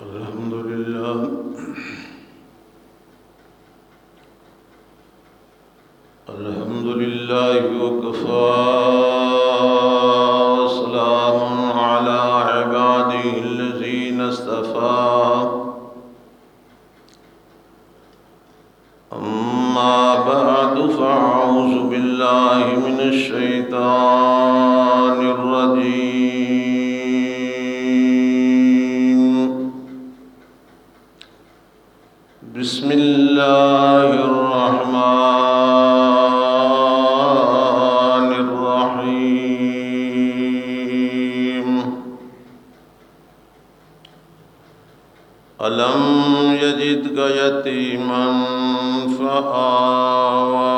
الحمد لله وكفى وسلام على عباده الذين اصطفى أما بعد فأعوذ بالله من الشيطان الرجيم بسم الله الرحمن الرحيم ألم يجدك يتيما فآوى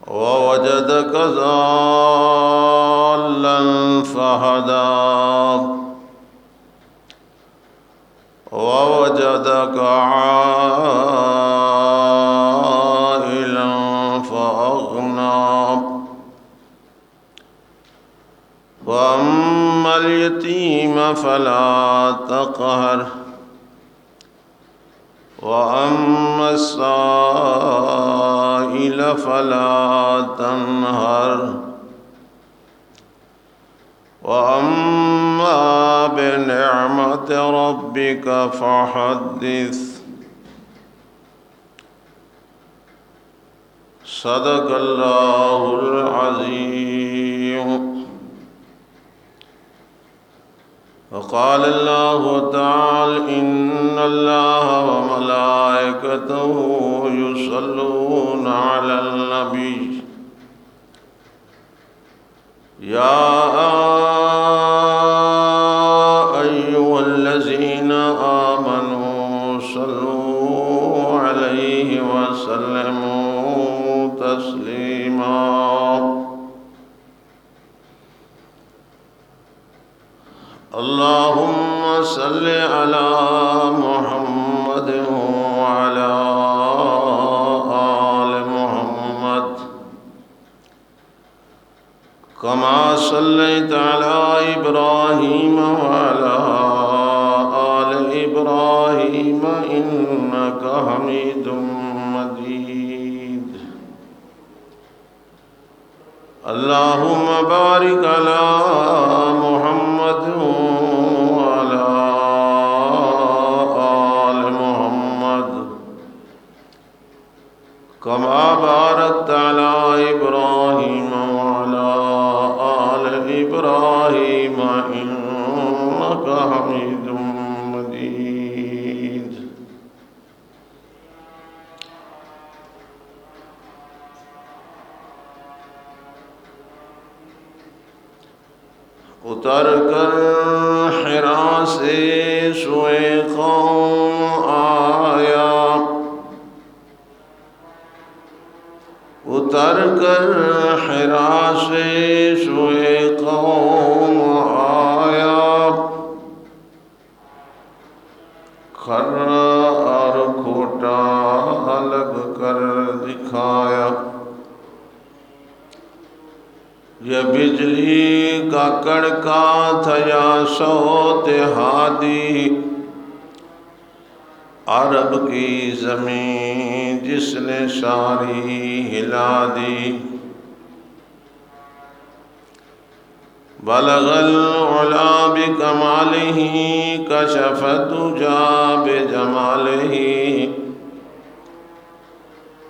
ووجدك ضالا فهدى ووجدك عائلا فأغنى وأما اليتيم فلا تقهر وأما السائل فلا تنهر وأما بنعمة ربك فحدث صدق الله العظيم. وقال الله تعالى إن الله وملائكته يصلون على النبي يا أيها الذين آمنوا صلوا عليه وسلموا تسليما. اللهم صل على محمد وعلى آل محمد كما صليت على إبراهيم وعلى آل إبراهيم إنك حميد مجيد. اللهم بارك على محمد وعلى آل محمد كما باركت على إبراهيم وعلى آل إبراهيم إنك حميد مجيد. اتر کر حرا سے سوئے قوم آیا، اتر کر حرا سے سوئے قوم آیا، کھرا اور کھوٹا الگ کر دکھایا. یہ بجلی کا کڑکا تھا یا صوت ہادی، عرب کی زمین جس نے ساری ہلا دی. بلغ العلا بکمالہ کشف الدجا بجمالہ،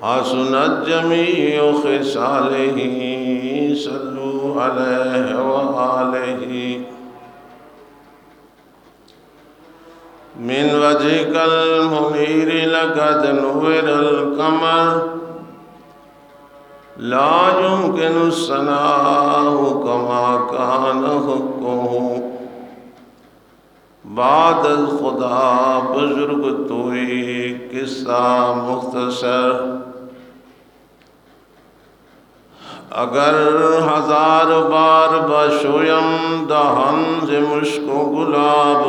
حسنت جمیع خصالہ صلوا علیہ وآلہ. من وجهك المنير لقد نور القمر، لا يمكن الثناء كما كان حقه. بعد خدا بزرگ توئی قصہ مختصر، اگر ہزار بار بشویم دہن ز مشک و گلاب،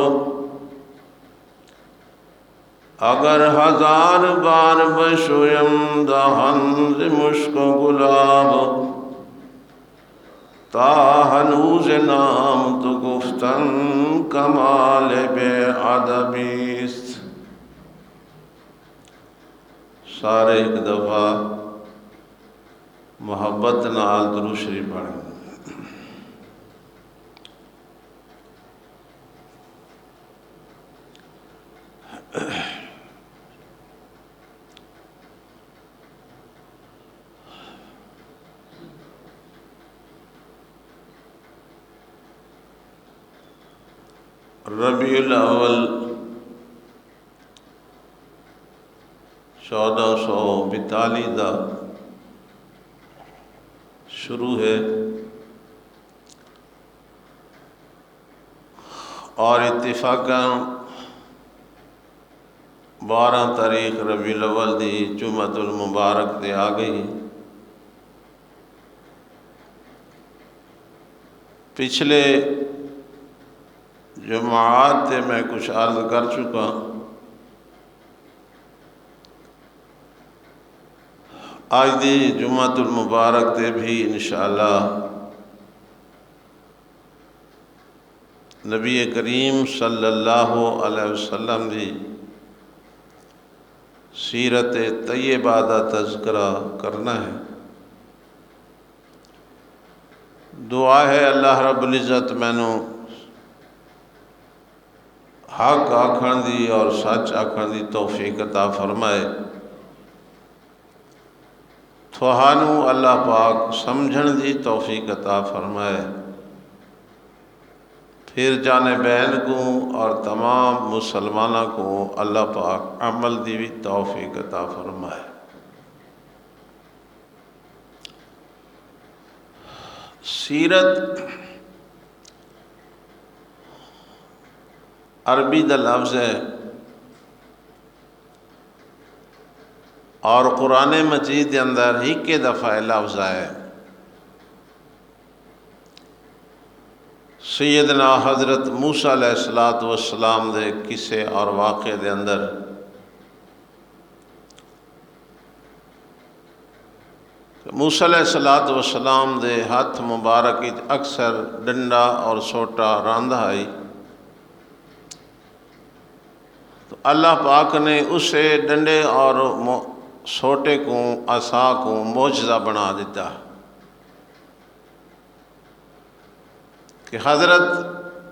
اگر ہزار بار بشویم دہن ز مشک و گلاب، تا ہنوز نام تو گفتن کمال بے ادبیست۔ سارے ایک دفعہ محبت نال درود شریف پڑھیں۔ ربیع الاول 1442 دا شروع ہے اور اتفاقاً 12 تاریخ ربیع الاول دی جمعۃ المبارک دے آ گئی۔ پچھلے جمعات تے میں کچھ عرض کر چکا، آج دی جمعۃ المبارک تے بھی انشاءاللہ نبی کریم صلی اللہ علیہ وسلم دی سیرت طیبہ دا تذکرہ کرنا ہے۔ دعا ہے اللہ رب العزت مینوں حق آکھن دی اور سچ آکھن دی توفیق عطا فرمائے، تھوہانوں اللہ پاک سمجھن دی توفیق عطا فرمائے، پھر جانبین کو اور تمام مسلمانوں کو اللہ پاک عمل دی بھی توفیق عطا فرمائے۔ سیرت عربی دا لفظ ہے اور قرآن مجید کے اندر ایک دفعہ لفظ ہے۔ سیدنا حضرت موسیٰ علیہ السلام دے قصے اور واقعے دے اندر موسیٰ علیہ السلام دے ہاتھ مبارک اکثر ڈنڈا اور سوٹا راندہ آئی، تو اللہ پاک نے اسے ڈنڈے اور سوٹے کو عصا کو معجزہ بنا دیتا کہ حضرت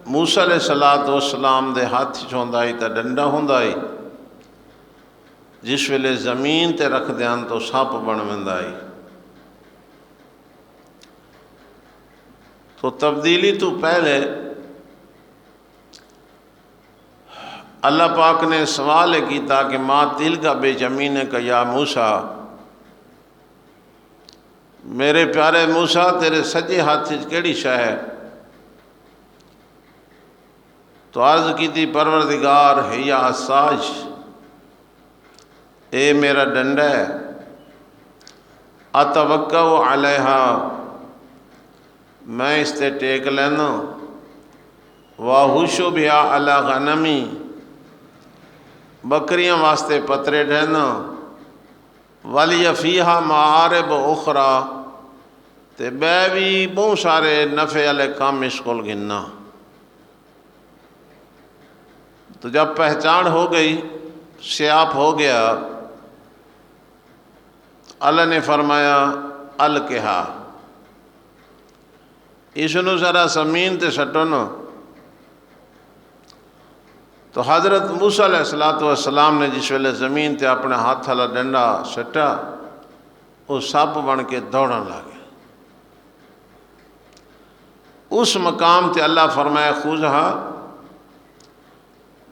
موسیٰ علیہ السلام دے ہاتھ چوندائی تا ڈنڈا ہوندائی، جس ویلے زمین تے رکھ دیان تو سپ بن ویندائی۔ تو تبدیلی تو پہلے اللہ پاک نے سوال کیتا کہ ما تلک بیجمینک یا موسیٰ، میرے پیارے موسیٰ تیرے سجے ہاتھ کیڑی شے ہے؟ تو عرض کی تھی پروردگار ہے عصاج، اے میرا ڈنڈا ہے، اتوکا علیہا، میں اس تے ٹیک لینا، واہوشو بیا علی غنمی، بکریاں واسطے پترے ڈھینا، ولی فیہا معارب اخرى، تے بے بھی بہت سارے نفع والے کام اس کو گننا۔ تو جب پہچان ہو گئی، سیاپ ہو گیا، اللہ نے فرمایا الکہا، اسنو ذرا زمین تے سٹو نا۔ تو حضرت موسیٰ علیہ السلام نے جس ویلے زمین تے اپنے ہاتھ والا ڈنڈا سٹا، وہ سپ بن کے دوڑن لگے۔ اس مقام تے اللہ فرمایا خذھا،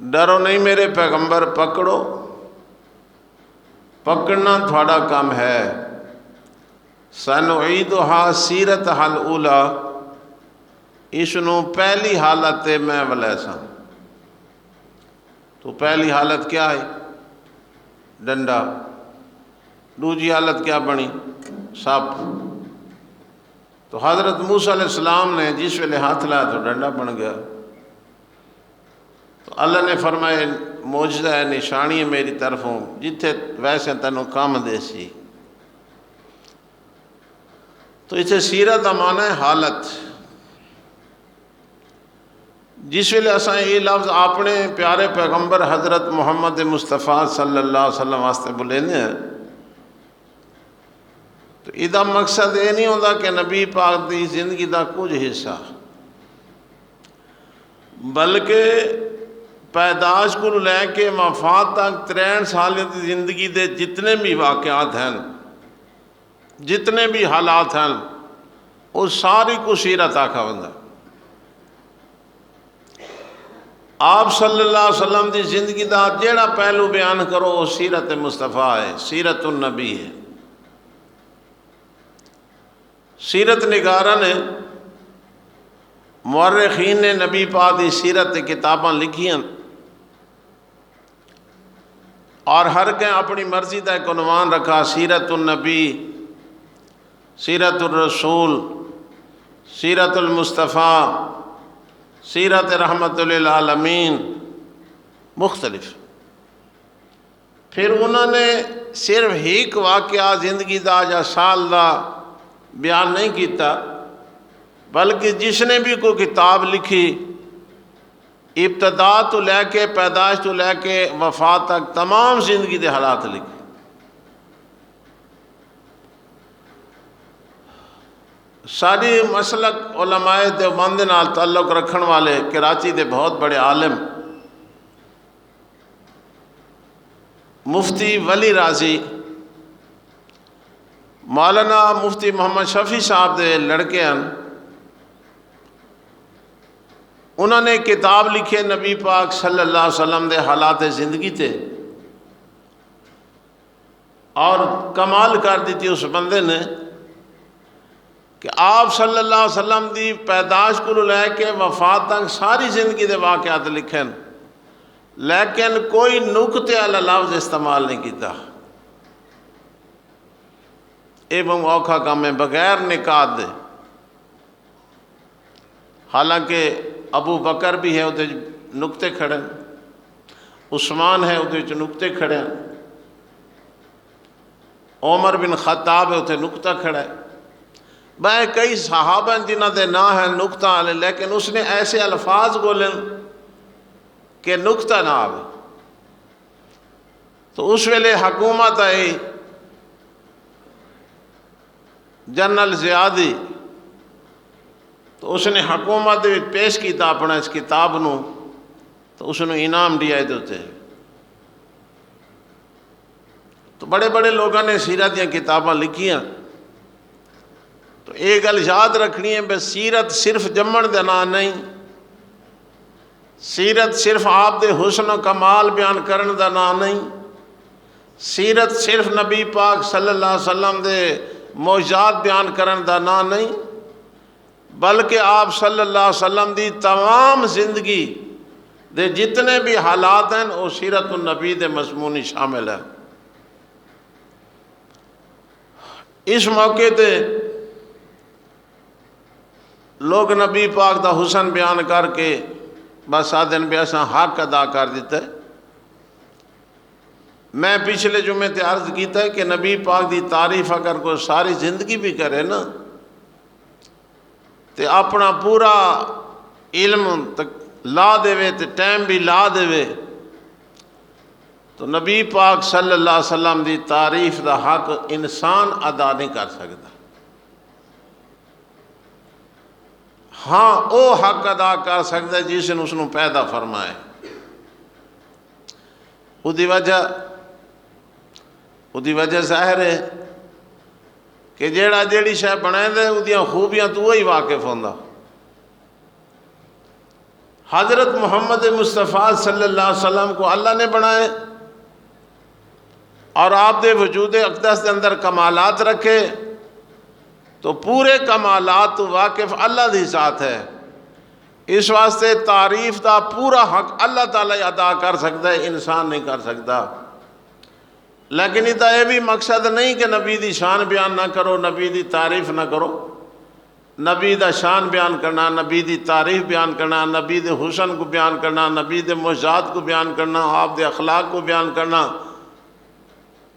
ڈرو نہیں میرے پیغمبر، پکڑو، پکڑنا تھوڑا کام ہے۔ سنعیدھا سیرتھا الاولی، اسنو پہلی حالت میں ولیسا۔ تو پہلی حالت کیا ہے؟ ڈنڈا۔ دوسری حالت کیا بنی؟ سپ۔ تو حضرت موسیٰ علیہ السلام نے جس ویلے ہاتھ لایا تو ڈنڈا بن گیا۔ تو اللہ نے فرمایا معجزہ ہے، نشانی ہے میری طرفوں، جتھے ویسے تینوں کام دے سی۔ تو اتنے سیرت کا معنی ہے حالت. جس ویلے اساں یہ لفظ اپنے پیارے پیغمبر حضرت محمد مصطفیٰ صلی اللہ علیہ وسلم واسطے بولینے ہیں تو یہ مقصد یہ نہیں ہوتا کہ نبی پاک دی زندگی دا کچھ حصہ، بلکہ پیدائش کو لے کے وفات تک 63 سال کی زندگی دے جتنے بھی واقعات ہیں، جتنے بھی حالات ہیں، وہ ساری کو سیرت آکھا بندہ. آپ صلی اللہ علیہ وسلم دی زندگی دا جیڑا پہلو بیان کرو وہ سیرت مصطفیٰ ہے، سیرت النبی ہے. سیرت نگارہ نے، مورخین نے نبی پاک دی سیرت کتاباں لکھی ہیں، اور ہر کہیں اپنی مرضی دا ایک عنوان رکھا: سیرت النبی، سیرت الرسول، سیرت المصطفیٰ، سیرت رحمت للعالمین، مختلف. پھر انہوں نے صرف ایک واقعہ زندگی دا یا سال دا بیان نہیں کیتا، بلکہ جس نے بھی کوئی کتاب لکھی ابتدا تو لے کے پیدائش تو لے کے وفات تک تمام زندگی دے حالات لکھے. ساری مسلک علماء دیوبند نال تعلق رکھن والے کراچی دے بہت بڑے عالم مفتی ولی راضی، مولانا مفتی محمد شفیع صاحب دے لڑکے ہیں، انہوں نے کتاب لکھے نبی پاک صلی اللہ علیہ وسلم دے حالات زندگی تے، اور کمال کر دیتی اس بندے نے کہ آپ صلی اللہ علیہ وسلم دی پیدائش کو لے کے وفات تک ساری زندگی دے واقعات لکھیں، لیکن کوئی نقطے والا لفظ استعمال نہیں کیتا. اے بہت اوکھا کام ہے بغیر نکات دے. حالانکہ ابو بکر بھی ہے وہ نقطے کھڑے، عثمان ہے وہ نقطے کھڑے، عمر بن خطاب ہے وہ نقطہ کھڑا ہے، بھائی کئی صحابہ ہیں جنہ دے نا ہیں نقطہ والے، لیکن اس نے ایسے الفاظ بولے کہ نقطہ نہ آوے. تو اس ویلے حکومت آئی جنرل زیادی، تو اس نے حکومت پیش کیتا اپنا اس کتاب نو، تو اس نے انعام دیا دیتے. تو بڑے بڑے لوگوں نے سیرت دیا کتاباں لکھیاں. تو ایک گل یاد رکھنی ہے بس سیرت صرف جمن دے نام نہیں، سیرت صرف آپ دے حسن و کمال بیان کرن دا نام نہیں، سیرت صرف نبی پاک صلی اللہ علیہ وسلم دے معجزات بیان کرن دا نام نہیں، بلکہ آپ صلی اللہ علیہ وسلم دی تمام زندگی دے جتنے بھی حالات ہیں وہ سیرت النبی دے مضمونی شامل ہے. اس موقع تے لوگ نبی پاک دا حسن بیان کر کے بس آدھن بھی ایسا حق ادا کر دیتا ہے. میں پچھلے جمعے تے عرض کیتا ہے کہ نبی پاک دی تعریف اگر کوئی ساری زندگی بھی کرے نا تے اپنا پورا علم لا دے تے ٹائم بھی لا دے تو نبی پاک صلی اللہ علیہ وسلم دی تعریف دا حق انسان ادا نہیں کر سکتا. ہاں او حق ادا کر سکتا ہے جس نے اس نے پیدا فرمائے. وہ وجہ ظاہر ہے کہ جیڑی شے بنائے دے وہ خوبیاں تو وہی واقف ہوندا. حضرت محمد مصطفیٰ صلی اللہ علیہ وسلم کو اللہ نے بنائے اور آپ دے وجود اقدس دے اندر کمالات رکھے، تو پورے کمالات تو واقف اللہ دی ذات ہے. اس واسطے تعریف دا پورا حق اللہ تعالیٰ ادا کر سکتا ہے، انسان نہیں کر سکتا. لیکن یہ بھی مقصد نہیں کہ نبی دی شان بیان نہ کرو، نبی دی تعریف نہ کرو. نبی دا شان بیان کرنا، نبی دی تعریف بیان کرنا، نبی دے حسن کو بیان کرنا، نبی دے معجزات کو بیان کرنا، آپ دے اخلاق کو بیان کرنا،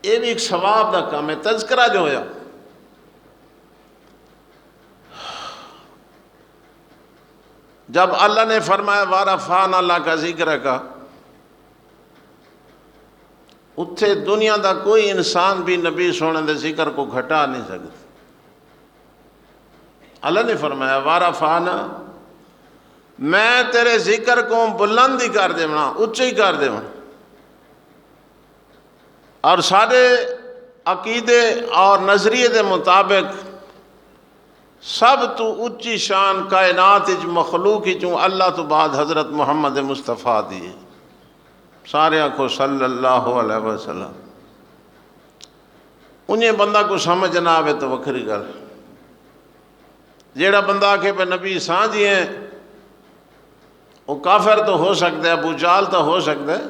یہ بھی ایک ثواب دا کام ہے. تذکرہ جو ہویا جب اللہ نے فرمایا وَرَفَعْنَا لَكَ ذِكْرَكَ، اتھے دنیا دا کوئی انسان بھی نبی سونے دے ذکر کو گھٹا نہیں سکتا۔ اللہ نے فرمایا وَرَفَعْنَا، میں تیرے ذکر کو بلند ہی کر دے بنا، اچھے ہی کر دے بنا۔ اور سارے عقیدے اور نظریے دے مطابق سب تو اچھی شان کائنات مخلوق ہی چوں اللہ تو بعد حضرت محمد مصطفیٰ دی، سارے آنکھوں صلی اللہ علیہ وسلم۔ انہیں بندہ کو سمجھ نہ آوے تو وکھری گل، جیڑا بندہ کہ پہ نبی سانجی ہیں وہ کافر تو ہو سکتا ہے، ابو جہل تو ہو سکتا ہے،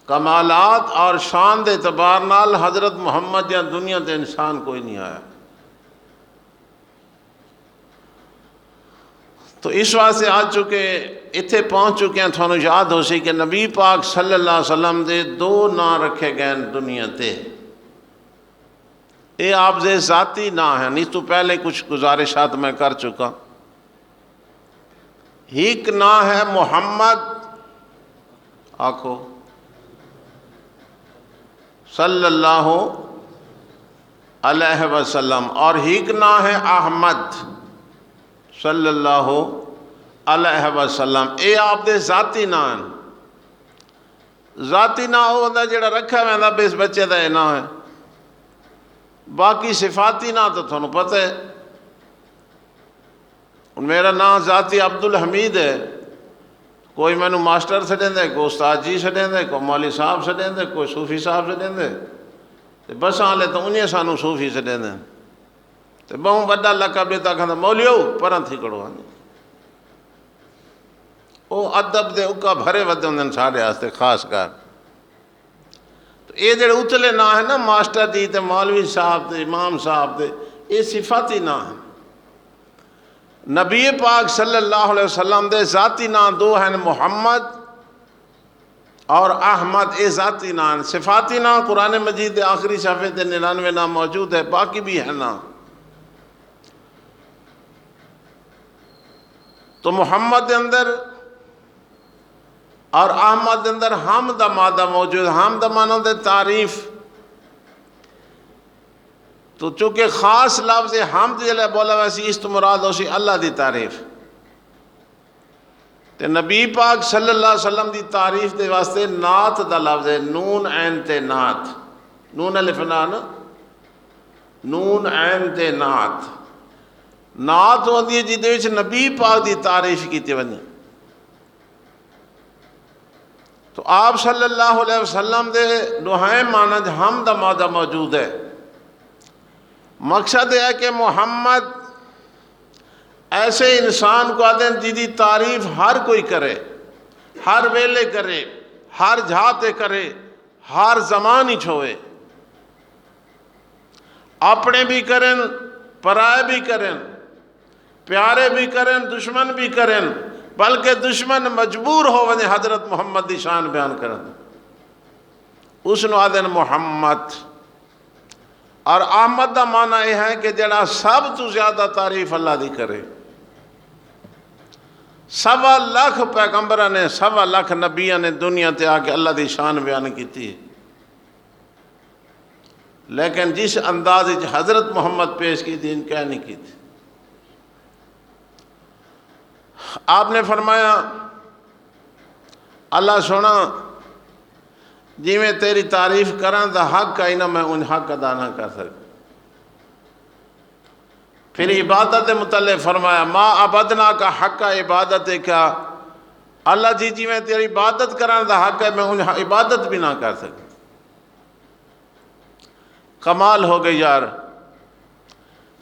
کمالات اور شان دے اعتبار نال حضرت محمد یا دنیا تے انسان کوئی نہیں آیا۔ تو اس واسطے آج چکے اتھے پہنچ چکے ہیں، تھانوں یاد ہو سی کہ نبی پاک صلی اللہ علیہ وسلم دے دو نام رکھے گئے دنیا تے، اے آپ دے ذاتی نام ہیں، نہیں تو پہلے کچھ گزارشات میں کر چکا۔ ایک نام ہے محمد، آکھو صلی اللہ علیہ وسلم، اور ایک نام ہے احمد صلی اللہ علیہ وسلم۔ اے آپ دے ذاتی نام ہیں۔ ذاتی نام ہوتا جڑا رکھا میں بیس بچے دا نام ہے، باقی صفاتی نام تو تھانوں پتہ ہے۔ میرا نام ذاتی عبدالحمید ہے، کوئی میں نو ماسٹر سے دیں دے، کوئی استاد جی سے دیں دے، کوئی مولوی صاحب سے دیں دے، کوئی صوفی صاحب سے دیں دے، بس آلے تو انہیں سانو صوفی سے دیں دے، تو بہوں بڑا لقب دیتا کہتا مولیو پران تھی کڑو آنے۔ او ادب دے اکا بھرے ودے ہوندن سارے آستے خاص کر۔ تو یہ جڑے اتلے نہ ہے نا ماسٹر دی تے مولوی صاحب تے امام صاحب تے، یہ صفاتی نہ ہے۔ نبی پاک صلی اللہ علیہ وسلم دے ذاتی نام دو ہیں، محمد اور احمد، اے ذاتی نام۔ صفاتی نام قرآن مجید دے آخری صفحے تے 99 نام موجود ہے، باقی بھی ہے نام۔ تو محمد دے اندر اور احمد دے اندر حمد مادہ موجود، حمد مانو دے تعریف۔ تو چونکہ خاص لفظ حمد جلے بولا ویسی اس تو مراد ہو سی اللہ دی تعریف۔ تے نبی پاک صلی اللہ علیہ وسلم دی تعریف دے واسطے نعت دا لفظ ہے، نون عین تے نعت، نون الف نا نا، نون عین تے نعت۔ نعت ہوندی ہے جدے وچ نبی پاک دی تعریف کیتی ونجے۔ تو آپ صلی اللہ علیہ وسلم دے دوہائیں مانند حمد مادہ موجود ہے۔ مقصد ہے کہ محمد ایسے انسان کو آدھیں جدی تعریف ہر کوئی کرے، ہر ویلے کرے، ہر جھاتے کرے، ہر زمان ہی چھوئے، اپنے بھی کریں پرائے بھی کریں، پیارے بھی کریں دشمن بھی کریں، بلکہ دشمن مجبور ہو وجہ حضرت محمد دی شان بیان کریں، اس نو آدھیں محمد۔ اور احمد دا معنی یہ ہے کہ جڑا سب تو زیادہ تعریف اللہ دی کرے۔ 1.25 لاکھ پیغمبرہ نے 1.25 لاکھ نبیہ نے دنیا تے آ کے اللہ دی شان بیان کیتی ہے، لیکن جس انداز حضرت محمد پیش کی تھی ان کیا نہیں کی تھی۔ آپ نے فرمایا اللہ سونا جی میں تیری تعریف کرن دا حق آئی نہ میں ان حق ادا نہ کر سکتا۔ پھر عبادت متعلق فرمایا ما عبدنا کا حق عبادت کیا، اللہ جی میں تیری عبادت کرن دا حق ہے میں ان عبادت بھی نہ کر سکتا۔ کمال ہو گئی یار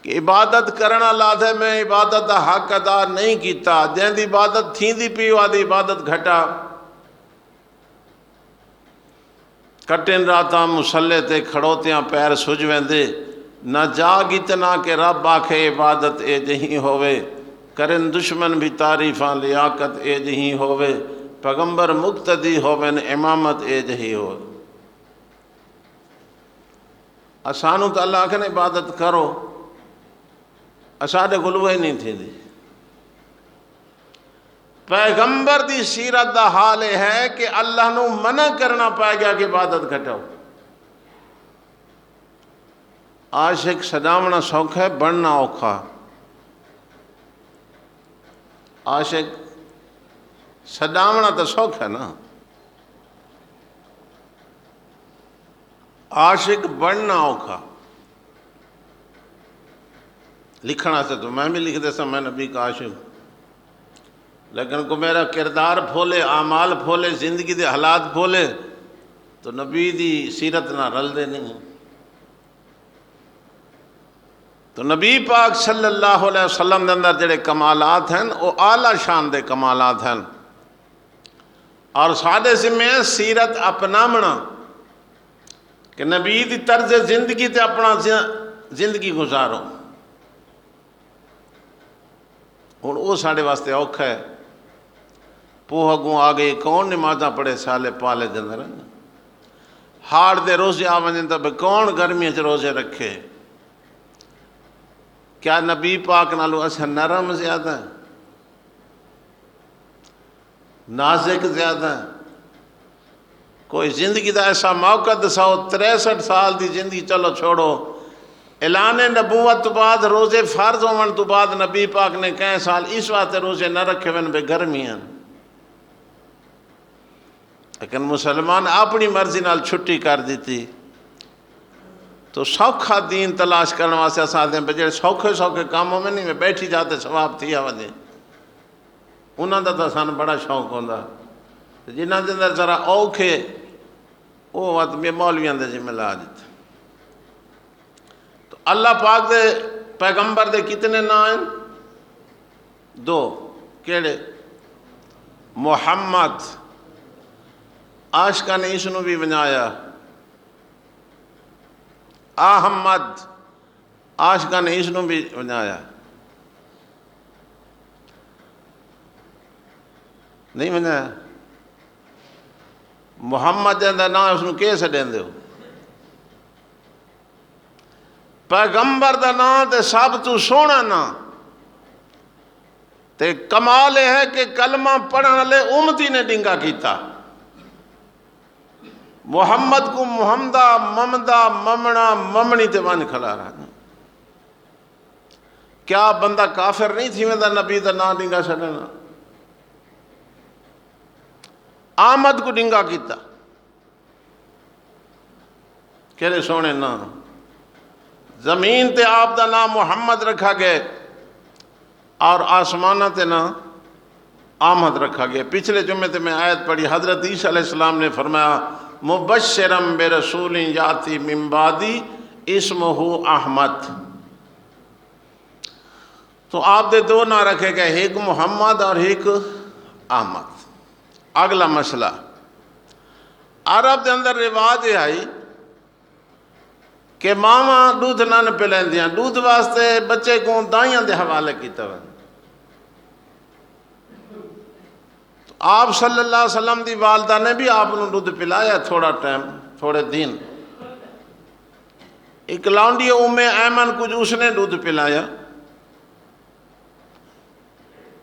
کہ عبادت کرنا لاد ہے میں عبادت دا حق ادا نہیں کیتا، جن دی عبادت تھیں دی پی آدھی عبادت گھٹا، کٹن راتاں مسلے تے کھڑوتیاں پیر سجویں دے، نہ جاگ اتنا کہ رب آکھے عبادت اے جہی ہوئے، کرن دشمن بھی تعریفاں لیاقت اے جہی ہوئے، پیغمبر مقتدی ہوئے امامت اے جہی ہوئے۔ اسانو تو اللہ آکھنے عبادت کرو، اساڑے گلوہ ہی نہیں تھی دی، پیغمبر دی سیرت دا حال ہے کہ اللہ نو منع کرنا پائے گیا کہ عبادت گھٹاؤ. عاشق سجاونا سوکھا ہے، بننا اوکھا. عاشق سجاونا تو سوکھا ہے نا، عاشق بننا اوکھا. لکھنا سے تو میں بھی لکھ دے سا میں نبی کا عاشق، لیکن کو میرا کردار پھولے، اعمال پھولے، زندگی دے حالات پھولے تو نبی دی سیرت نہ رل دے نہیں. تو نبی پاک صلی اللہ علیہ وسلم دے اندر جڑے کمالات ہیں وہ اعلیٰ شان دے کمالات ہیں، اور سادے ذمہ سیرت اپنامنا کہ نبی دی طرز زندگی تے اپنا زندگی گزارو. ہوں وہ ساڑھے واسطے اوکھا ہے. پوہ اگوں آ گئی کون نمازاں پڑھے سالے پالے دے اندر، ہاڑ دے روزے آ ونجن تو کون گرمی چ روزے رکھے. کیا نبی پاک نالو اسا نرم زیادہ ہے، نازک زیادہ ہے؟ کوئی زندگی دا ایسا موقع دساؤ، 63 سال دی زندگی چلو چھوڑو، اعلان نبوت تو بعد روزے فرض ہون تو بعد نبی پاک نے کہیں سال اس واسطے روزے نہ رکھے ون بے گرمی ہیں. لیکن مسلمان اپنی مرضی نال چھٹی کر دیتی. تو سوکھا دین تلاش کرنے واسطے اساں دے بجے سوکھے سوکھے کاموں میں نہیں میں بیٹھی جاتے ثواب تھی آوے. انہاں دا تو سان بڑا شوق ہوندا، جنہاں دے اندر ذرا اوکھے وہ وقت میں مولویاں دے ذمہ لا دیتے. تو اللہ پاک دے پیغمبر دے کتنے نام ہیں؟ 2. کیڑے؟ محمد، عاشقاں نے اس نو بھی ونجایا. احمد، عاشقاں نے اس نو بھی ونجایا. نہیں ونجایا؟ محمد دے اندر نام اس نو کیسے دین دیو؟ پیغمبر دا نام تے سب تو سونا نام تے کمال ہے کہ کلمہ پڑھن والے امتی نے ڈنگا کیتا. محمد کو محمدہ ممدہ ممنا ممنی تے ون کھلا رہا. کیا بندہ کافر نہیں تھی میں دا نبی دا نام ڈنگا چھڑنا؟ آمد کو ڈنگا کیتا کہنے سونے نام. زمین تے آپ دا نام محمد رکھا گئے اور آسمانہ تے نام آمد رکھا گیا. پچھلے جمعے تے میں آیت پڑھی، حضرت عیسیٰ علیہ السلام نے فرمایا مبشرم برسول یاتی من بعدی اسمہ احمد. تو آپ دے 2 نام رکھے گئے، ایک محمد اور ایک احمد. اگلا مسئلہ، عرب دے اندر رواج یہ آئی کہ ماما دودھ نہ پلائندیاں، دودھ واسطے بچے کو دائیاں دے حوالے کیتا ہوئے. آپ صلی اللہ علیہ وسلم دی والدہ نے بھی آپ نے دودھ پلایا تھوڑا ٹائم، تھوڑے دن. ایک لونڈی ام ایمن کچھ اس نے دودھ پلایا،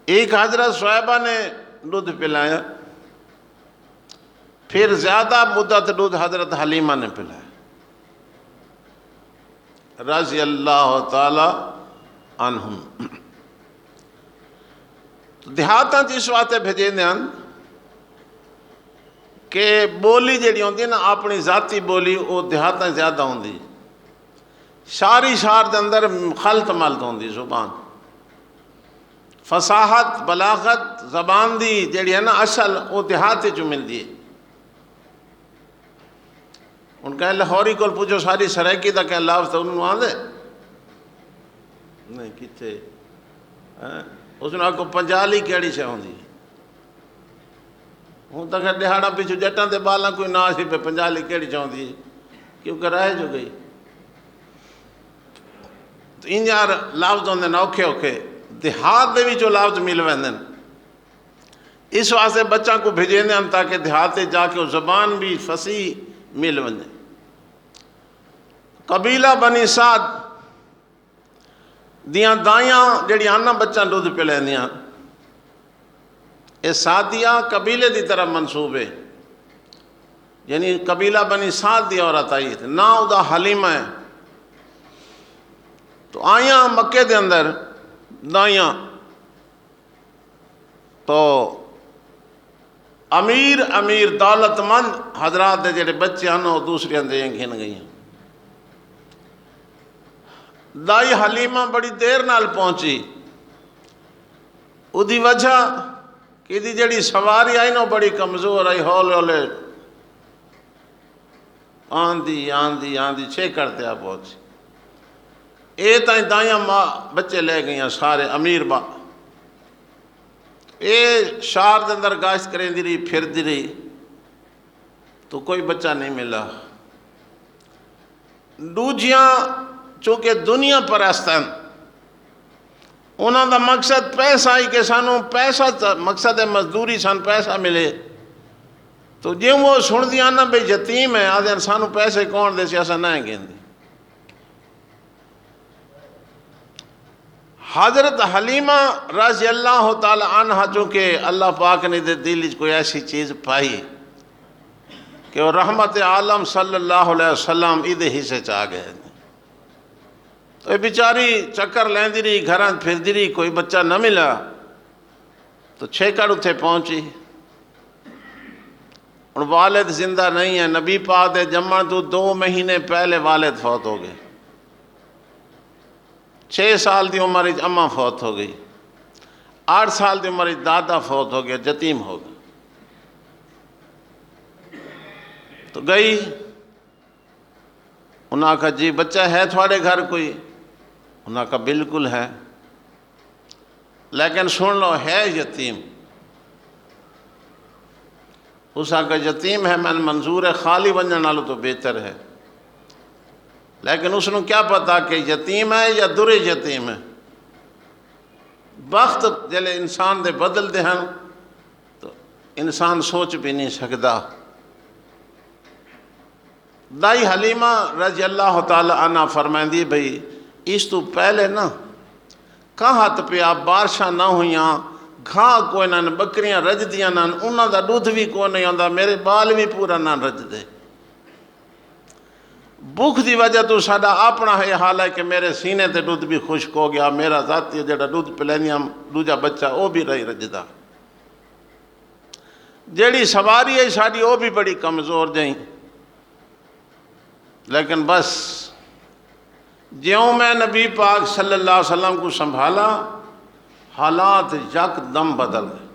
ایک حضرت صحابہ نے دودھ پلایا، پھر زیادہ مدت دودھ حضرت حلیمہ نے پلایا رضی اللہ تعالی عنہم. دیہاتاں اس واسطے بھیجے دیں کہ بولی جڑی ہوندی نا اپنی ذاتی بولی وہ دیہاتاں زیادہ ہوندی. شاری شار دے اندر خلط ملط ہوندی زبان، فصاحت بلاغت زبان دی جڑی ہے نا اصل وہ دیہاتی چو ملدی ہے. ان کہیں لاہوری کو پوچھو ساری سرائکی دا کہیں لفظ تو انہوں آن دے نہیں کتے اس نے آکو پنجالی کیڑی سے ہوندی. ہوں تک دہاڑا پیچھو جٹاں دے بالاں کوئی نہ سی پہ پنجالی کیڑی سے ہوندی کیونکہ رائے جو گئی. تو ان یار لفظ ہوندے اوکھے اوکھے دیہات دے بھی جو لفظ مل ویندن. اس واسطے بچہ کو بھیجیں دیں تاکہ دیہاتے جا کے زبان بھی فصیح مل ونجے. قبیلہ بنی سعد دیاں دائیاں جڑی آنا بچہ دودھ پلے دیاں یہ سعدیہ قبیلے دی طرف منسوب ہے، یعنی قبیلہ بنی سعد دی عورت آئی تھی، نا ادا حلیمہ ہے۔ تو آئیاں مکے دے اندر دائیاں تو امیر دولت مند حضرات دے جڑے بچے ہیں وہ دوسری اندر گھن گئی ہیں۔ دائی حلیمہ بڑی دیر نال پہنچی، ادھی وجہ کہ دی جڑی سواری آئی نا بڑی کمزور آئی، ہولے ہولے آندھی چھے کرتے آپ پہنچی۔ اے تائیں دائیاں ماں بچے لے گئی ہیں سارے امیر با، اے شہر دے اندر گاشت کریں دی رہی، پھر دی رہی، تو کوئی بچہ نہیں ملا۔ دوجیاں چونکہ دنیا پرستن، انہاں دا مقصد پیسہ ہی کہ سانوں پیسہ مقصد ہے مزدوری سان پیسہ ملے، تو جیوں وہ سن دیا نا بھئی یتیم ہے، آدھے سانوں پیسے کون دے سی ایسا نہ ہے گئن دی۔ حضرت حلیمہ رضی اللہ تعالی عنہ چونکہ اللہ پاک نے دل کوئی ایسی چیز پائی کہ وہ رحمت عالم صلی اللہ علیہ وسلم ادھے حصے چاہ گئے، تو یہ بیچاری چکر لیندی رہی، گھراں پھر دی رہی، کوئی بچہ نہ ملا، تو چھیکڑ اتھے پہنچی۔ اور والد زندہ نہیں ہے، نبی پاک دے جمعہ تو 2 مہینے پہلے والد فوت ہو گئے، 6 سال دی عمر اماں فوت ہو گئی، 8 سال دی عمر دادا فوت ہو گیا، یتیم ہو گیا۔ تو گئی، انہاں کہا جی بچہ ہے تھوڑے گھر کوئی؟ انہاں کہا بالکل ہے، لیکن سن لو ہے یتیم۔ اس کا یتیم ہے، میں منظور ہے، خالی ونجن نالو تو بہتر ہے، لیکن اس نے کیا پتا کہ یتیم ہے یا در یتیم ہے۔ وقت جلے انسان دے بدل دے ہیں تو انسان سوچ بھی نہیں سکتا۔ دائی حلیمہ رضی اللہ تعالی عنہ فرمائیں دی بھئی اس تو پہلے نا کہاں پیا بارشاں نہ ہویاں، گھاں کوئی نہ، بکریاں رج دیاں نہ، انہاں دا دودھ بھی کوئی نہیں آندا، میرے بال بھی پورا نہ رج دے۔ بھوک دی وجہ تو ساڈا اپنا ہے حال ہے کہ میرے سینے تے دودھ بھی خشک ہو گیا، میرا ذاتی جڑا دودھ پلینیاں دوجا بچہ وہ بھی رہی رجدا، جیڑی سواری ہے ساڈی وہ بھی بڑی کمزور جائیں۔ لیکن بس جیوں میں نبی پاک صلی اللہ علیہ وسلم کو سنبھالا، حالات یک دم بدل گئے۔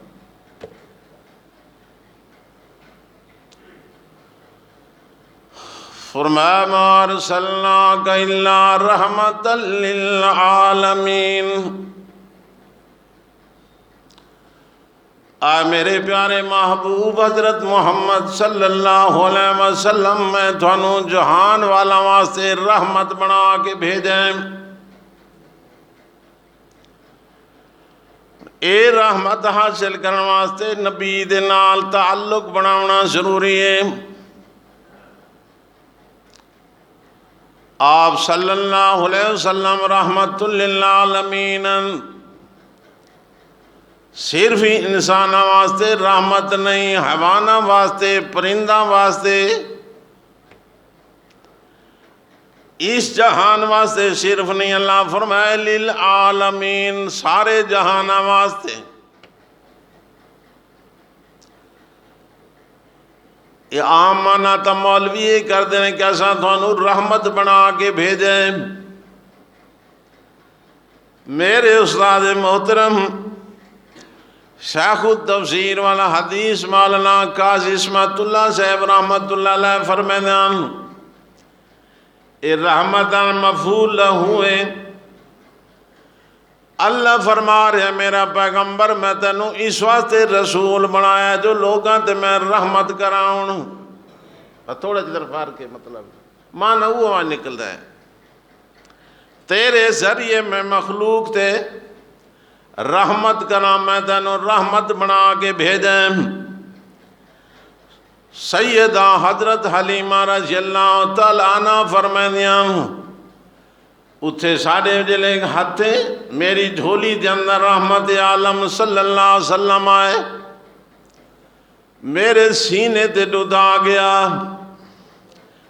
فرمایا ما ارسلناک الا رحمتا للعالمین۔ آئے میرے پیارے محبوب حضرت محمد صلی اللہ علیہ وسلم، میں تھانوں جہان والا واسطے رحمت بنا کے بھیجیں۔ اے رحمت حاصل کرنے واسطے نبی دے نال تعلق بناونا ضروری ہے۔ آپ صلی اللہ علیہ وسلم رحمت للعالمین، صرف ہی انسانہ واسطے رحمت نہیں، حیوانہ واسطے، پرندہ واسطے، اس جہان واسطے صرف نہیں، اللہ فرمائے للعالمین، سارے جہانہ واسطے۔ یہ عام معنی تا مولوی یہ کر دینے کہ ایسا تھانوں رحمت بنا کے بھیجیں۔ میرے استاد محترم شیخ التفسیر والا حدیث مولانا قاضی اسمت اللہ صاحب رحمت اللہ علیہ فرمائدان، اے رحمتاً مفعول ہوئے، اللہ فرما رہے میرا پیغمبر میں تینوں اس واسطے رسول بنایا جو لوگاں تے میں رحمت کراؤں۔ تھوڑا جدر فار کے مطلب معنی وہ نکل رہا ہے، تیرے ذریعے میں مخلوق تے رحمت کرا، میں تینوں رحمت بنا کے بھیجیں۔ سیدہ حضرت حلیمہ رضی اللہ تعالیٰ عنہ فرمائدیاں، اتھے ساڑھے جلے ہتھے میری جھولی دے اندر رحمت عالم صلی اللہ علیہ وسلم آئے، میرے سینے تے ڈدا گیا،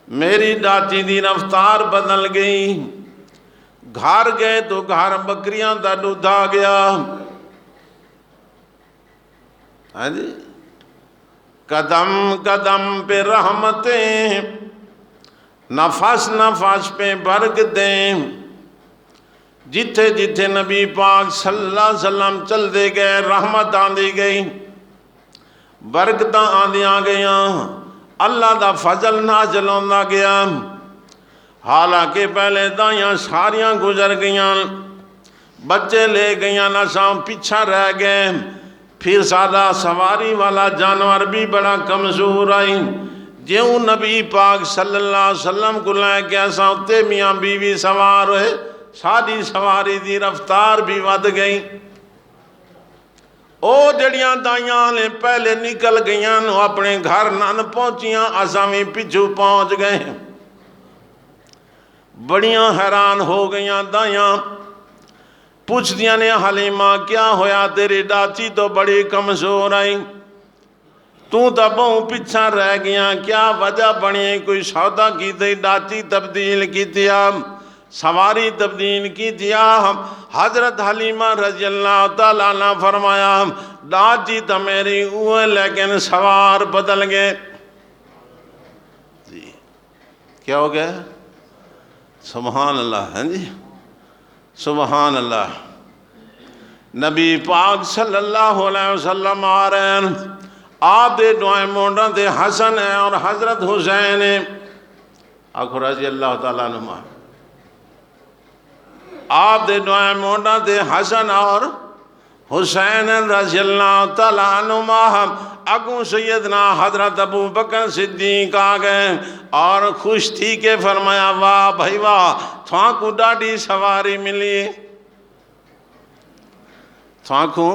میری ڈاچی دی رفتار بدل گئی، گھر گئے تو گھر بکریاں دا ڈدا گیا۔ ہاں جی، قدم قدم پہ رحمتیں، نفس نفس پہ برکتیں، جتھے جتھے نبی پاک صلی اللہ علیہ وسلم چل دے گئے رحمت آندی گئی، برکتاں آندیاں گئیاں، اللہ دا فضل نازل ہوندا گیا۔ حالانکہ پہلے دائیاں ساریاں گزر گئیاں، بچے لے گئیاں، نساں پیچھا رہ گئے، پھر سادہ سواری والا جانور بھی بڑا کمزور آئی، جیوں نبی پاک صلی اللہ علیہ وسلم کو لے کے ایسا ہوتے میاں بیوی سوار ہوئے، ساری سواری دی رفتار بھی ود گئی۔ او جڑیاں دائیاں لے پہلے نکل گئیاں نو اپنے گھر نان پہنچیاں، اسامی پچھو پہنچ گئے۔ بڑیاں حیران ہو گئیاں دائیاں، پوچھ دیا نے حلیمہ کیا ہویا، تیری ڈاچی تو بڑی کمزور آئی، تو تبوں پچھا رہ گیا، کیا وجہ بنی، کوئی سودا کی تھی، ڈاچی تبدیل کی تیا، سواری تبدیل کی تیا۔ حضرت حلیمہ رضی اللہ تعالیٰ عنہ فرمایا ڈاچی تو میری اوہ لیکن سوار بدل گئے۔ جی کیا ہو گیا؟ سبحان اللہ، ہیں جی سبحان اللہ۔ نبی پاک صلی اللہ علیہ وسلم آ رہے ہیں، آپ دے دعائیں مونڈا دے حسن ہے اور حضرت حسین ہے، آخو رضی اللہ تعالیٰ عنہ، آپ دے دعائیں مونڈا دے حسن اور حسین رضی اللہ تعالیٰ عنہ، اگوں سیدنا حضرت ابو بکر صدیق آ گئے اور خوش تھی کہ فرمایا واہ بھائی واہ، تھوان کو ڈاڑی سواری ملی، تھوان کو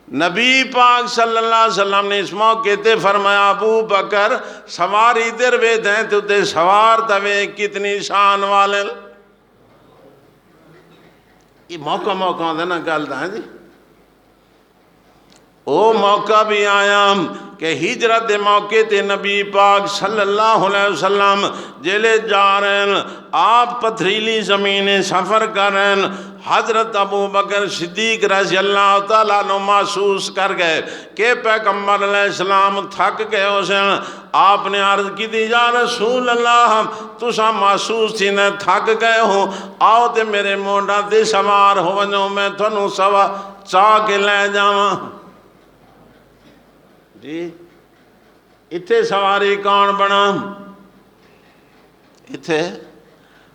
نبی پاک صلی اللہ علیہ وسلم نے اس موقع تے فرمایا ابو بکر سواری دروے دیں تو تے سوار توے کتنی شان والے۔ یہ موقع دینا گلتا ہے جی، او موقع بھی آیا کہ ہجرت موقع تے نبی پاک صلی اللہ علیہ وسلم جلے جا رہے ہیں، آپ پتھریلی زمین سفر کر رہے ہیں، حضرت ابو بکر صدیق رضی اللہ تعالیٰ عنہ محسوس کر گئے کہ پیغمبر علیہ السلام تھک گئے اسے، آپ نے عرض کی دی یا رسول اللہ تسا محسوس تھی نے تھک گئے ہو، آؤ تے میرے مونڈا دے سوار ہو ونجو، میں تھنو سوا چاہ کے لے جاواں۔ جی اتھے سواری کون بنا، اتھے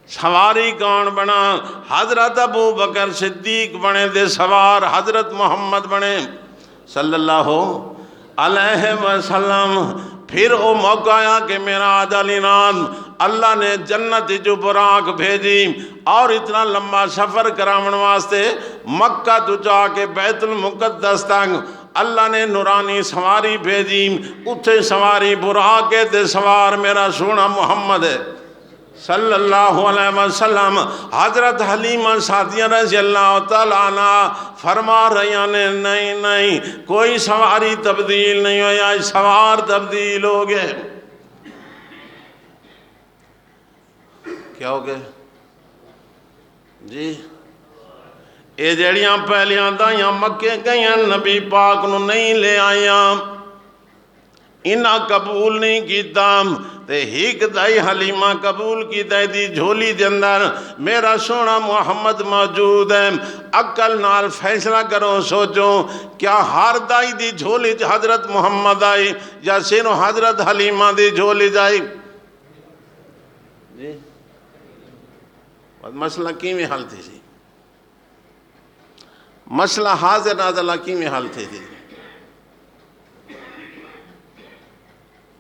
سواری کون بنا، حضرت ابو بکر صدیق بنے دے سوار حضرت محمد بنے صلی اللہ علیہ وسلم۔ پھر وہ موقع آیا کہ میرا عدالینان اللہ نے جنت جو براق بھیجی اور اتنا لمبا سفر کرامن واسطے مکہ تو جا کے بیت المقدس تک اللہ نے نورانی سواری بھیجی، اتھے سواری براق تے سوار میرا سونا محمد ہے صلی اللہ علیہ وسلم۔ حضرت حلیمہ سعدیہ رضی اللہ تعالیٰ عنہ فرما رہی ہیں نہیں نہیں کوئی سواری تبدیل نہیں ہو، یا سوار تبدیل ہو گئے۔ کیا ہو گئے جی؟ اے جڑیاں پہلیاں دائیاں مکے گئیاں نبی پاک نو نہیں لے آئیاں، انہاں قبول نہیں کیتا، تے ہیک دائی حلیمہ قبول کی دائی دی جھولی دے اندر میرا سونا محمد موجود ہے۔ عقل نال فیصلہ کرو، سوچو کیا ہر دائی دی جھولی حضرت محمد آئی یا صرف حضرت حلیمہ دی جھولی جائی؟ جی مسئلہ کیویں حل تھی سی؟ مسئلہ حاضر نازلہ کیویں حل تھی تھی؟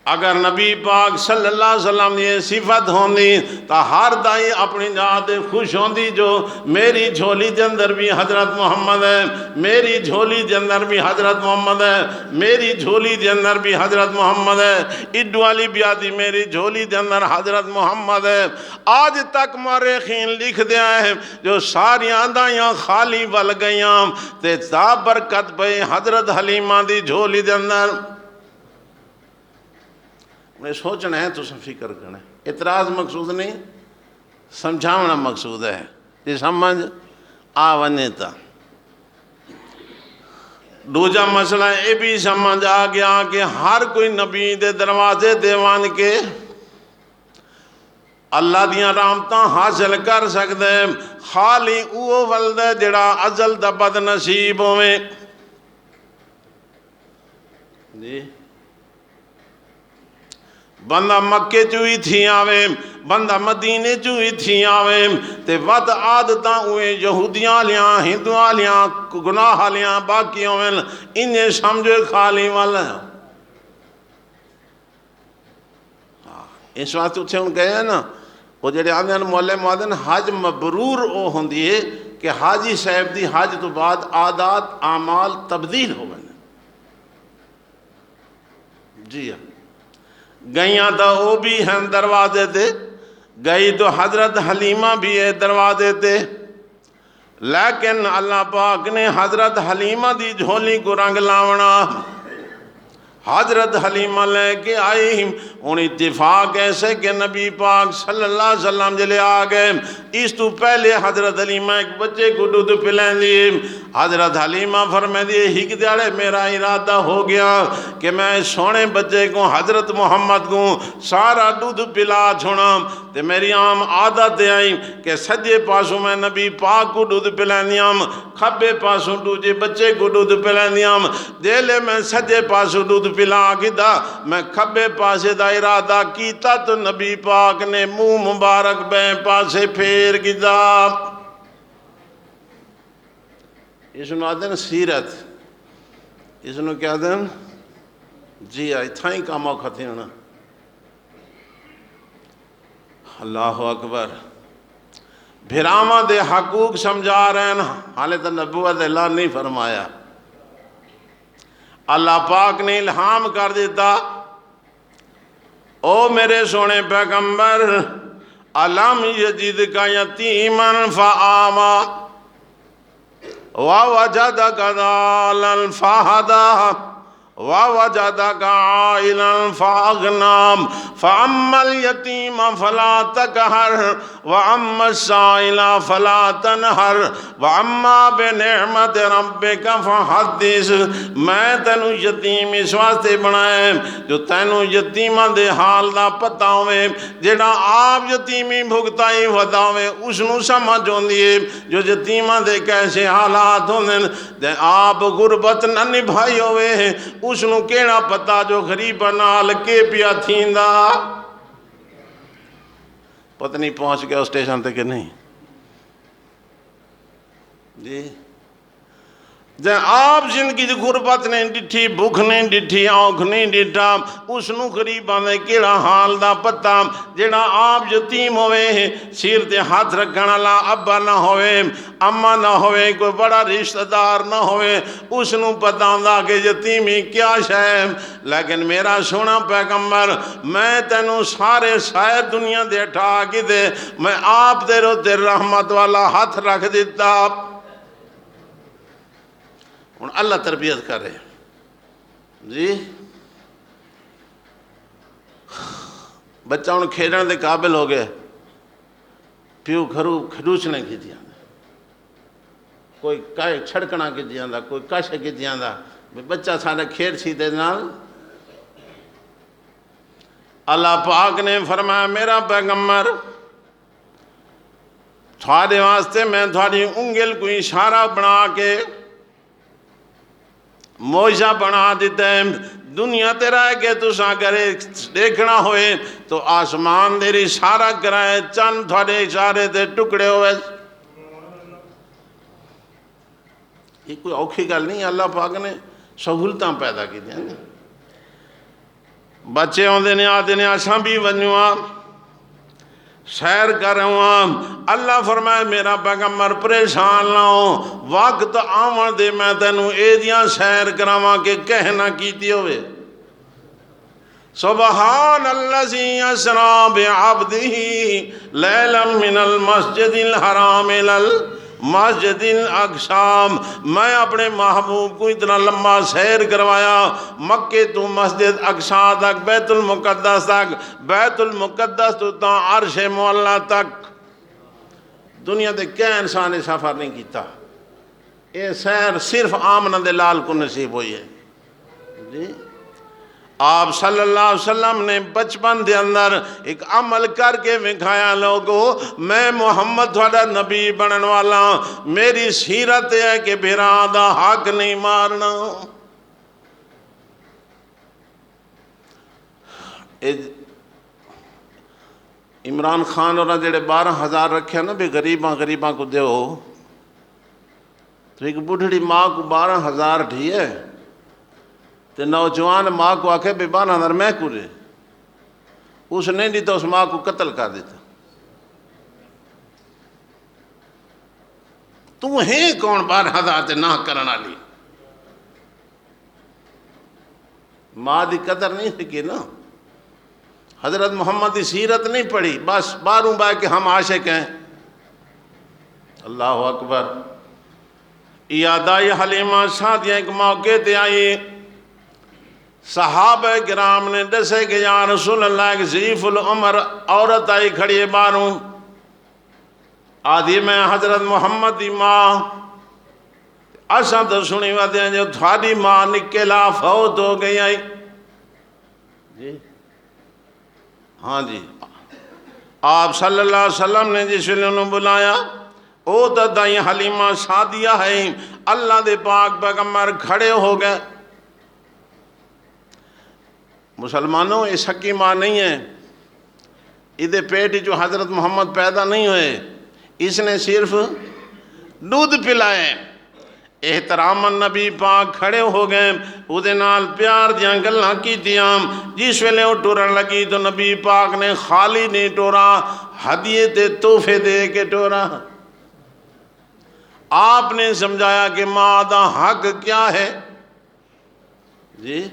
اگر نبی پاک صلی اللہ علیہ وسلم یہ صفت ہوندی تو ہر دائی اپنی جات خوش ہوندی جو میری جھولی دے اندر بھی حضرت محمد ہے، میری جھولی دے اندر بھی حضرت محمد ہے، میری جھولی دے اندر بھی حضرت محمد ہے، اڈو والی بیادی میری جھولی دے اندر حضرت محمد ہے۔ آج تک مورخین لکھ دیا ہے جو ساریاں دائیاں خالی ول گئیاں تے تا برکت پہ حضرت حلیمہ دی جھولی دے اندر۔ انہیں سوچنا ہے تو فکر کرنا ہے، اعتراض مقصود نہیں، سمجھاونا مقصود ہے، یہ سمجھ آ ونے تا۔ دوجا مسئلہ یہ بھی سمجھ آ گیا کہ ہر کوئی نبی دے دروازے دیوان کے اللہ دیاں رحمتاں حاصل کر سکتے ہیں، خالی اوہ ولد جڑا ازل دا بد نصیب ہوئے۔ جی بندہ مکے چوئی تھی آوے، بندہ مدینے چوئی تھی آوے، تے ود عادتاں ہوئے یہودیاں لیاں، ہندوآں لیاں، گناہ لیاں، باقی ہوئے، انہیں سمجھے خالی والا ہے۔ اس واسطے اتھے ان کہے ہیں نا، وہ جڑے آنے ہیں مولے معدن حج مبرور او ہوندی ہے کہ حاجی صاحب دی حج تو بعد عادات اعمال تبدیل ہو گئے۔ جی ہاں، گئیاں تو وہ بھی ہیں دروازے تے، گئی تو حضرت حلیمہ بھی ہے دروازے تے، لیکن اللہ پاک نے حضرت حلیمہ دی جھولی کو رنگ لاونا، حضرت حلیمہ لے کے آئی، ان اتفاق ایسے کہ نبی پاک صلی اللہ علیہ وسلم جلے آگئے، اس تو پہلے حضرت حلیمہ ایک بچے کو دودھ پلائیں دیئے، حضرت حلیمہ فرمائے دیئے ہک دیارے میرا ارادہ ہو گیا کہ میں سونے بچے کو حضرت محمد کو سارا دودھ پلا چھوڑا، تے میری عام عادت آئی کہ سجے پاسوں میں نبی پاک کو دودھ پلائیں دیام، کھبے پاسوں دوجے بچے کو دودھ پلائیں دیام، دیلے میں سجے پاسوں دودھ پلا گدا، میں کھبے پاسے دا ارادہ کیتا تو نبی پاک نے منہ مبارک بین پاسے پھیر گدا۔ اس نے آدھن سیرت، اس نے کیا دن جی آئی تھائیں کا موقع تھی ہونا۔ اللہ اکبر، بھرامہ دے حقوق سمجھا رہے ہیں، حالت نبوت اللہ نہیں فرمایا، اللہ پاک نے الہام کر دیتا، او میرے سونے پیغمبر، علم یجد کا یتیماً فآما ووجدک ضالاً فہدا ووجدک عائلاً فأغنام فأما اليتیم فلا تقہر وأما السائل فلا تنہر وأما بنعمت ربک فحدث۔ میں تینوں یتیم اس واسطے بنائے جو تینوں یتیمہ دے حال دا پتہ ہوئے، جڑا آپ یتیمی بھگتائی ودا ہوئے اس نو سمجھ ہوندیے، جو یتیمہ دے کیسے حالات ہوندے دے آپ غربت نہ نبھائی ہوئے اس نو کیڑا پتا جو غریبہ نال کے پیا تھیندا۔ پتہ نہیں پہنچ گیا اسٹیشن تے کہ نہیں جی جے آپ زندگی دی غربت نہیں ڈٹھی، بھوک نہیں ڈٹھی، آنکھ نہیں ڈٹھا، اس نو غریباں دے کیڑا حال دا پتہ، جیڑا آپ یتیم ہوئے، سیر تے ہاتھ رکھنا لا ابا نہ ہوئے، اماں نہ ہوئے، کوئی بڑا رشتہ دار نہ ہوئے، اس نو پتہ ہوندا کہ یتیمی کیا شے۔ لیکن میرا سونا پیغمبر، میں تینوں سارے سائے دنیا دے اٹھا کے دے، میں آپ دے رو تے رحمت والا ہاتھ رکھ دیتا۔ ان اللہ تربیت کرے جی، بچہ ان کھیڑن دے قابل ہو گئے، پیو کھروچنے کی دیا کوئی کائے چھڑکنا کی دیا کوئی کش کی دیا بچہ سارے کھیڑ سی دے نال۔ اللہ پاک نے فرمایا میرا پیغمبر تھوڑے واسطے میں تھوڑی انگل کو اشارہ بنا کے موجہ بنا دیتے ہیں، دنیا تیرا ہے کہ تو اگر دیکھنا ہوئے تو آسمان دیری اشارہ کرائے، چند تھوڑے اشارے دے ٹکڑے ہوئے۔ یہ کوئی اوکھی گل نہیں، اللہ پاک نے سہولتاں پیدا کی دیں۔ بچے ہوندے نے آدھے نے آساں بھی ونیواں سیر کر رہا، اللہ فرمائے میرا پیغمبر پریشان نہ ہو، وقت آمن دے میں تینوں اے دیاں سیر کراواں کہ کہنا کیتی ہوئے۔ سبحان الذی اسریٰ بعبدہ لیلا من المسجد الحرام مسجد الاقصی، میں اپنے محبوب کو اتنا لمبا سیر کروایا مکے تو مسجد اقصی تک، بیت المقدس تک، بیت المقدس تو تا عرش معلیٰ تک۔ دنیا دے کیا انسان نے سفر نہیں کیتا، یہ سیر صرف آمنہ دے لال کو نصیب ہوئی ہے جی۔ آپ صلی اللہ علیہ وسلم نے بچپن دے اندر ایک عمل کر کے وکھایا، لوگو میں محمد تھوڑا نبی بنن والا، میری سیرت ہے کہ بھراں دا حق نہیں مارنا۔ عمران خان اور جڑے 12,000 رکھے نا بھی غریباں کو دیو، تو ایک بڑھڑی ماں کو 12,000 ڈھیے تو نوجوان ماں کو آکھے بھی 12,000 میں کو رہے، اس نے دیتا اس ماں کو قتل کر دیتا۔ تو ہیں کون 12,000 تے نہ کرنا لی؟ ماں دی قدر نہیں سکی نا، حضرت محمد دی سیرت نہیں پڑھی، بس باروں بائے کہ ہم عاشق ہیں۔ اللہ اکبر۔ یاد آئی حلیمہ سعدیہ ایک موقع تے آئی، صحابہ کرام نے دسے کہ یا رسول اللہ ایک ضعیف العمر عورت آئی کھڑی ہے باروں، آدھی میں حضرت محمد دی ماں، اساں تو سنی وادی ہیں جو تھوڑی ماں نکلا فوت ہو گئی آئی جی۔ ہاں جی، آپ صلی اللہ علیہ وسلم نے جس ویلے انہوں بلایا، او دائی حلیمہ سعدیہ ہے، اللہ دے پاک پیغمبر کھڑے ہو گئے۔ مسلمانوں یہ سکی ماں نہیں ہے، ادھے پیٹ جو حضرت محمد پیدا نہیں ہوئے، اس نے صرف دودھ پلائے۔ احترام نبی پاک کھڑے ہو گئے، ادھے نال پیار دیاں گلاں کی دیاں، جس ویلے وہ ٹورن لگی تو نبی پاک نے خالی نہیں ٹورا، ہدیے تے تحفے دے کے ٹورا۔ آپ نے سمجھایا کہ ماں دا حق کیا ہے جی۔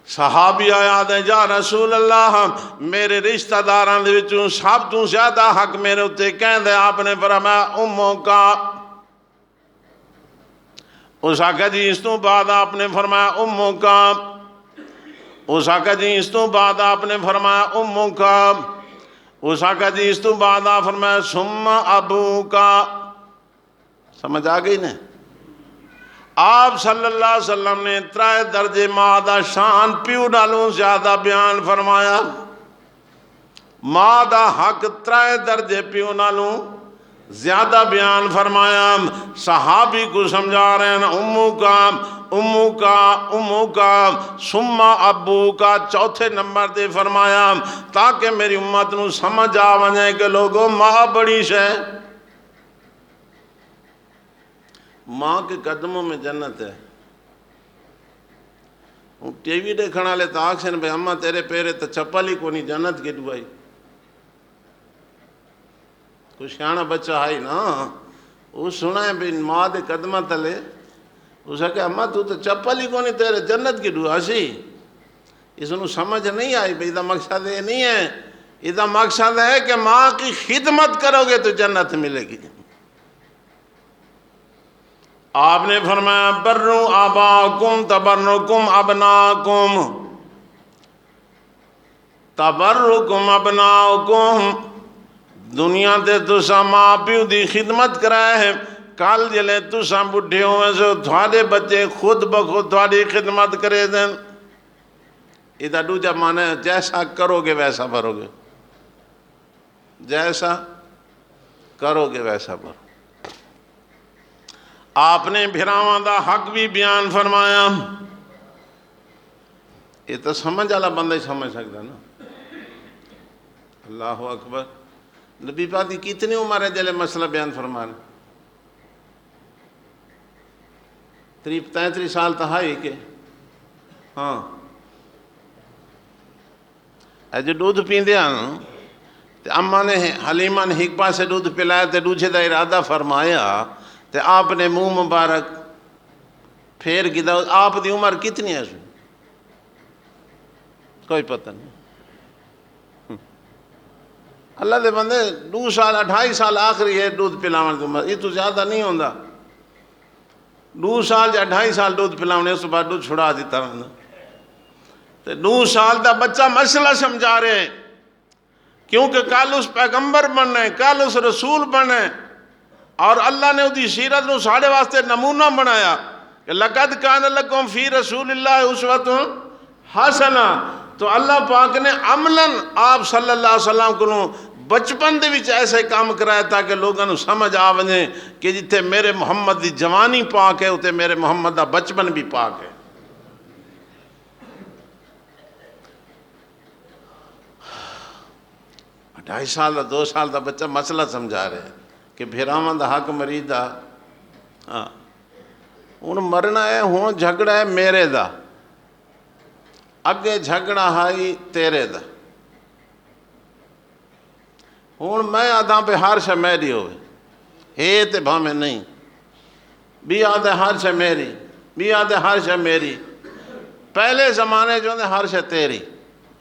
صحابی آیا دے جا رسول اللہ میرے رشتہ داران دے وچوں سب تو زیادہ حق میرے اتے کہن دے، آپ نے فرمایا اموں کا۔ اس آقا جی اس تو بعد آپ نے فرمایا اموں کا، اس آقا جی اس تو بعد آپ نے فرمایا اموں کا، اس آقا جی اس تو بعد آپ فرمایا ثم ابو کا۔ سمجھ آگئی نے؟ آپ صلی اللہ علیہ وسلم نے 3 درجے ماں دا شان پیو ڈالوں زیادہ بیان فرمایا، ماں دا حق 3 درجے پیو ڈالوں زیادہ بیان فرمایا۔ صحابی کو سمجھا رہے ہیں امو کا امو کا امو کا ثم ابو کا، چوتھے نمبر دے فرمایا تاکہ میری امت نو سمجھ آ ونے کہ لوگوں ماں بڑی شے، ماں کے قدموں میں جنت ہے۔ ٹی وی دیکھنا لے تو آکھیں بھئی اماں تیرے پیرے تو چپل ہی کونی جنت کے دعائی، کوئی سیاںا بچہ آئی نا، وہ سنا ہے بھئی ماں دے قدمہ تلے، اس نے کہا اماں تو چپل ہی کونی تیرے جنت کی دعا سی۔ اس نے سمجھ نہیں آئی بھئی ادھا مقصد یہ نہیں ہے، ادھا مقصد ہے کہ ماں کی خدمت کرو گے تو جنت ملے گی۔ آپ نے فرمایا برو آباکم تبرکم ابناکم، تبرکم ابناکم، دنیا تے تسا ماں پیو دی خدمت کرائے ہیں، کال جلے تسا بڑھے ہوئے سو تھوڑے بچے خود بخود تھوڑی خدمت کرے دیں۔ ادھا دوجہ معنی ہے جیسا کرو گے ویسا بھرو گے، جیسا کرو گے ویسا بھرو۔ آپ نے بھراواں دا حق بھی بیان فرمایا، یہ تو سمجھ والا بندہ ہی سمجھ سکتا نا۔ اللہ اکبر۔ نبی پاک کی کتنی عمر ہے جلے مسئلہ بیان فرمانے؟ 33 سال تو ہے کہ ہاں جو دودھ پیندے ہیں تو اماں نے حلیمہ نے ایک پاس سے دودھ پلایا تو دوسرے دا ارادہ فرمایا تو آپ نے منہ مبارک پھیر گیا۔ آپ دی عمر کتنی ہے؟ کوئی پتہ نہیں۔ اللہ دے بندے 2 سال 2.5 سال آخری ہے دودھ پلاون کی عمر، یہ تو زیادہ نہیں ہوندا، 2 سال یا 2.5 سال دودھ پلاونے، اس بعد دودھ چھڑا دیتا رہنا. تے 2 سال دا بچہ مسئلہ سمجھا رہے ہیں، کیونکہ کل اس پیغمبر بننا ہے، کل اس رسول بننا ہے، اور اللہ نے اُدھی سیرت نو ساڑے واسطے نمونہ بنایا کہ لَقَدْ كَانَ لَكُمْ فِي رَسُولِ اللَّهِ أُسْوَةٌ حَسَنَةٌ. تو اللہ پاک نے عملاً آپ صلی اللہ علیہ وسلم کو بچپن دے وچ ایسے کام کرایا تاکہ لوگوں نے سمجھ آ ونے کہ جتھے میرے محمد دی جوانی پاک ہے اتنے میرے محمد دا بچپن بھی پاک ہے. ڈھائی سال دا 2 سال دا بچہ مسئلہ سمجھا رہے ہیں کہ بھیراواں دا حق مرید دا، ہاں ہن مرنا ہے، ہن جھگڑا ہے میرے دا، اگے جھگڑا ہائی تیرے دا. ہن میں آدھا پہ ہر شے میری ہوئے، ہے تے بھامے نہیں، بھی آدھے ہر شے میری، بھی آدھے ہر شے میری. پہلے زمانے جو نے ہر شے تیری،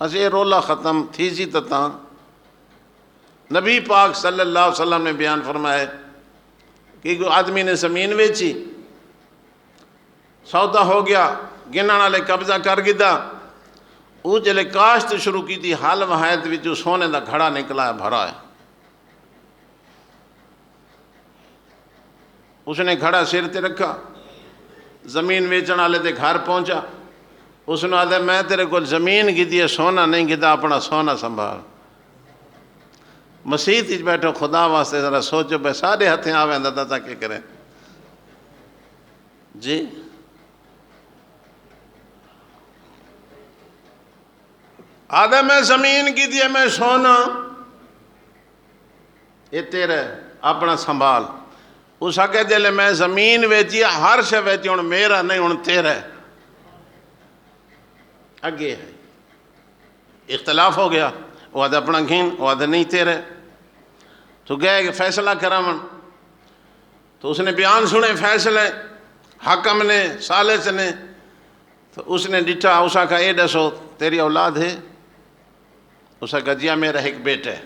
اس یہ رولا ختم تھی سی تتاں نبی پاک صلی اللہ علیہ وسلم نے بیان فرمائے کہ کوئی آدمی نے زمین ویچی، سودا ہو گیا، گنن والے قبضہ کر گدا، وہ جلے کاشت شروع کی تھی، حال وحایت وچوں سونے دا گھڑا نکلا ہے بھرا ہے. اس نے گھڑا سر تے رکھا، زمین ویچن والے دے گھر پہنچا، اس نے آدھے میں تیرے کو زمین گدی ہے، سونا نہیں گدا، اپنا سونا سنبھال. مسیح تیج بیٹھو، خدا واسطے ذرا سوچو بے سارے ہتھیں آویں دادا تا کیا کریں جی. آدھے میں زمین کی دیئے میں سونا، یہ تیرے اپنا سنبھال. اس آگے جلے میں زمین ویچی، ہر شے ویچی، ہن میرا نہیں ہن تیرے. اگے ہے اختلاف ہو گیا، وہ آدھے اپنا گھین، وہ آدھے نہیں تیرے. تو گئے کہ فیصلہ کرامن، تو اس نے بیان سنے فیصلے حکم نے، ثالث نے. تو اس نے ڈٹھا، اس کا اے دسو تیری اولاد ہے؟ اس کا جی میرا ایک بیٹا ہے.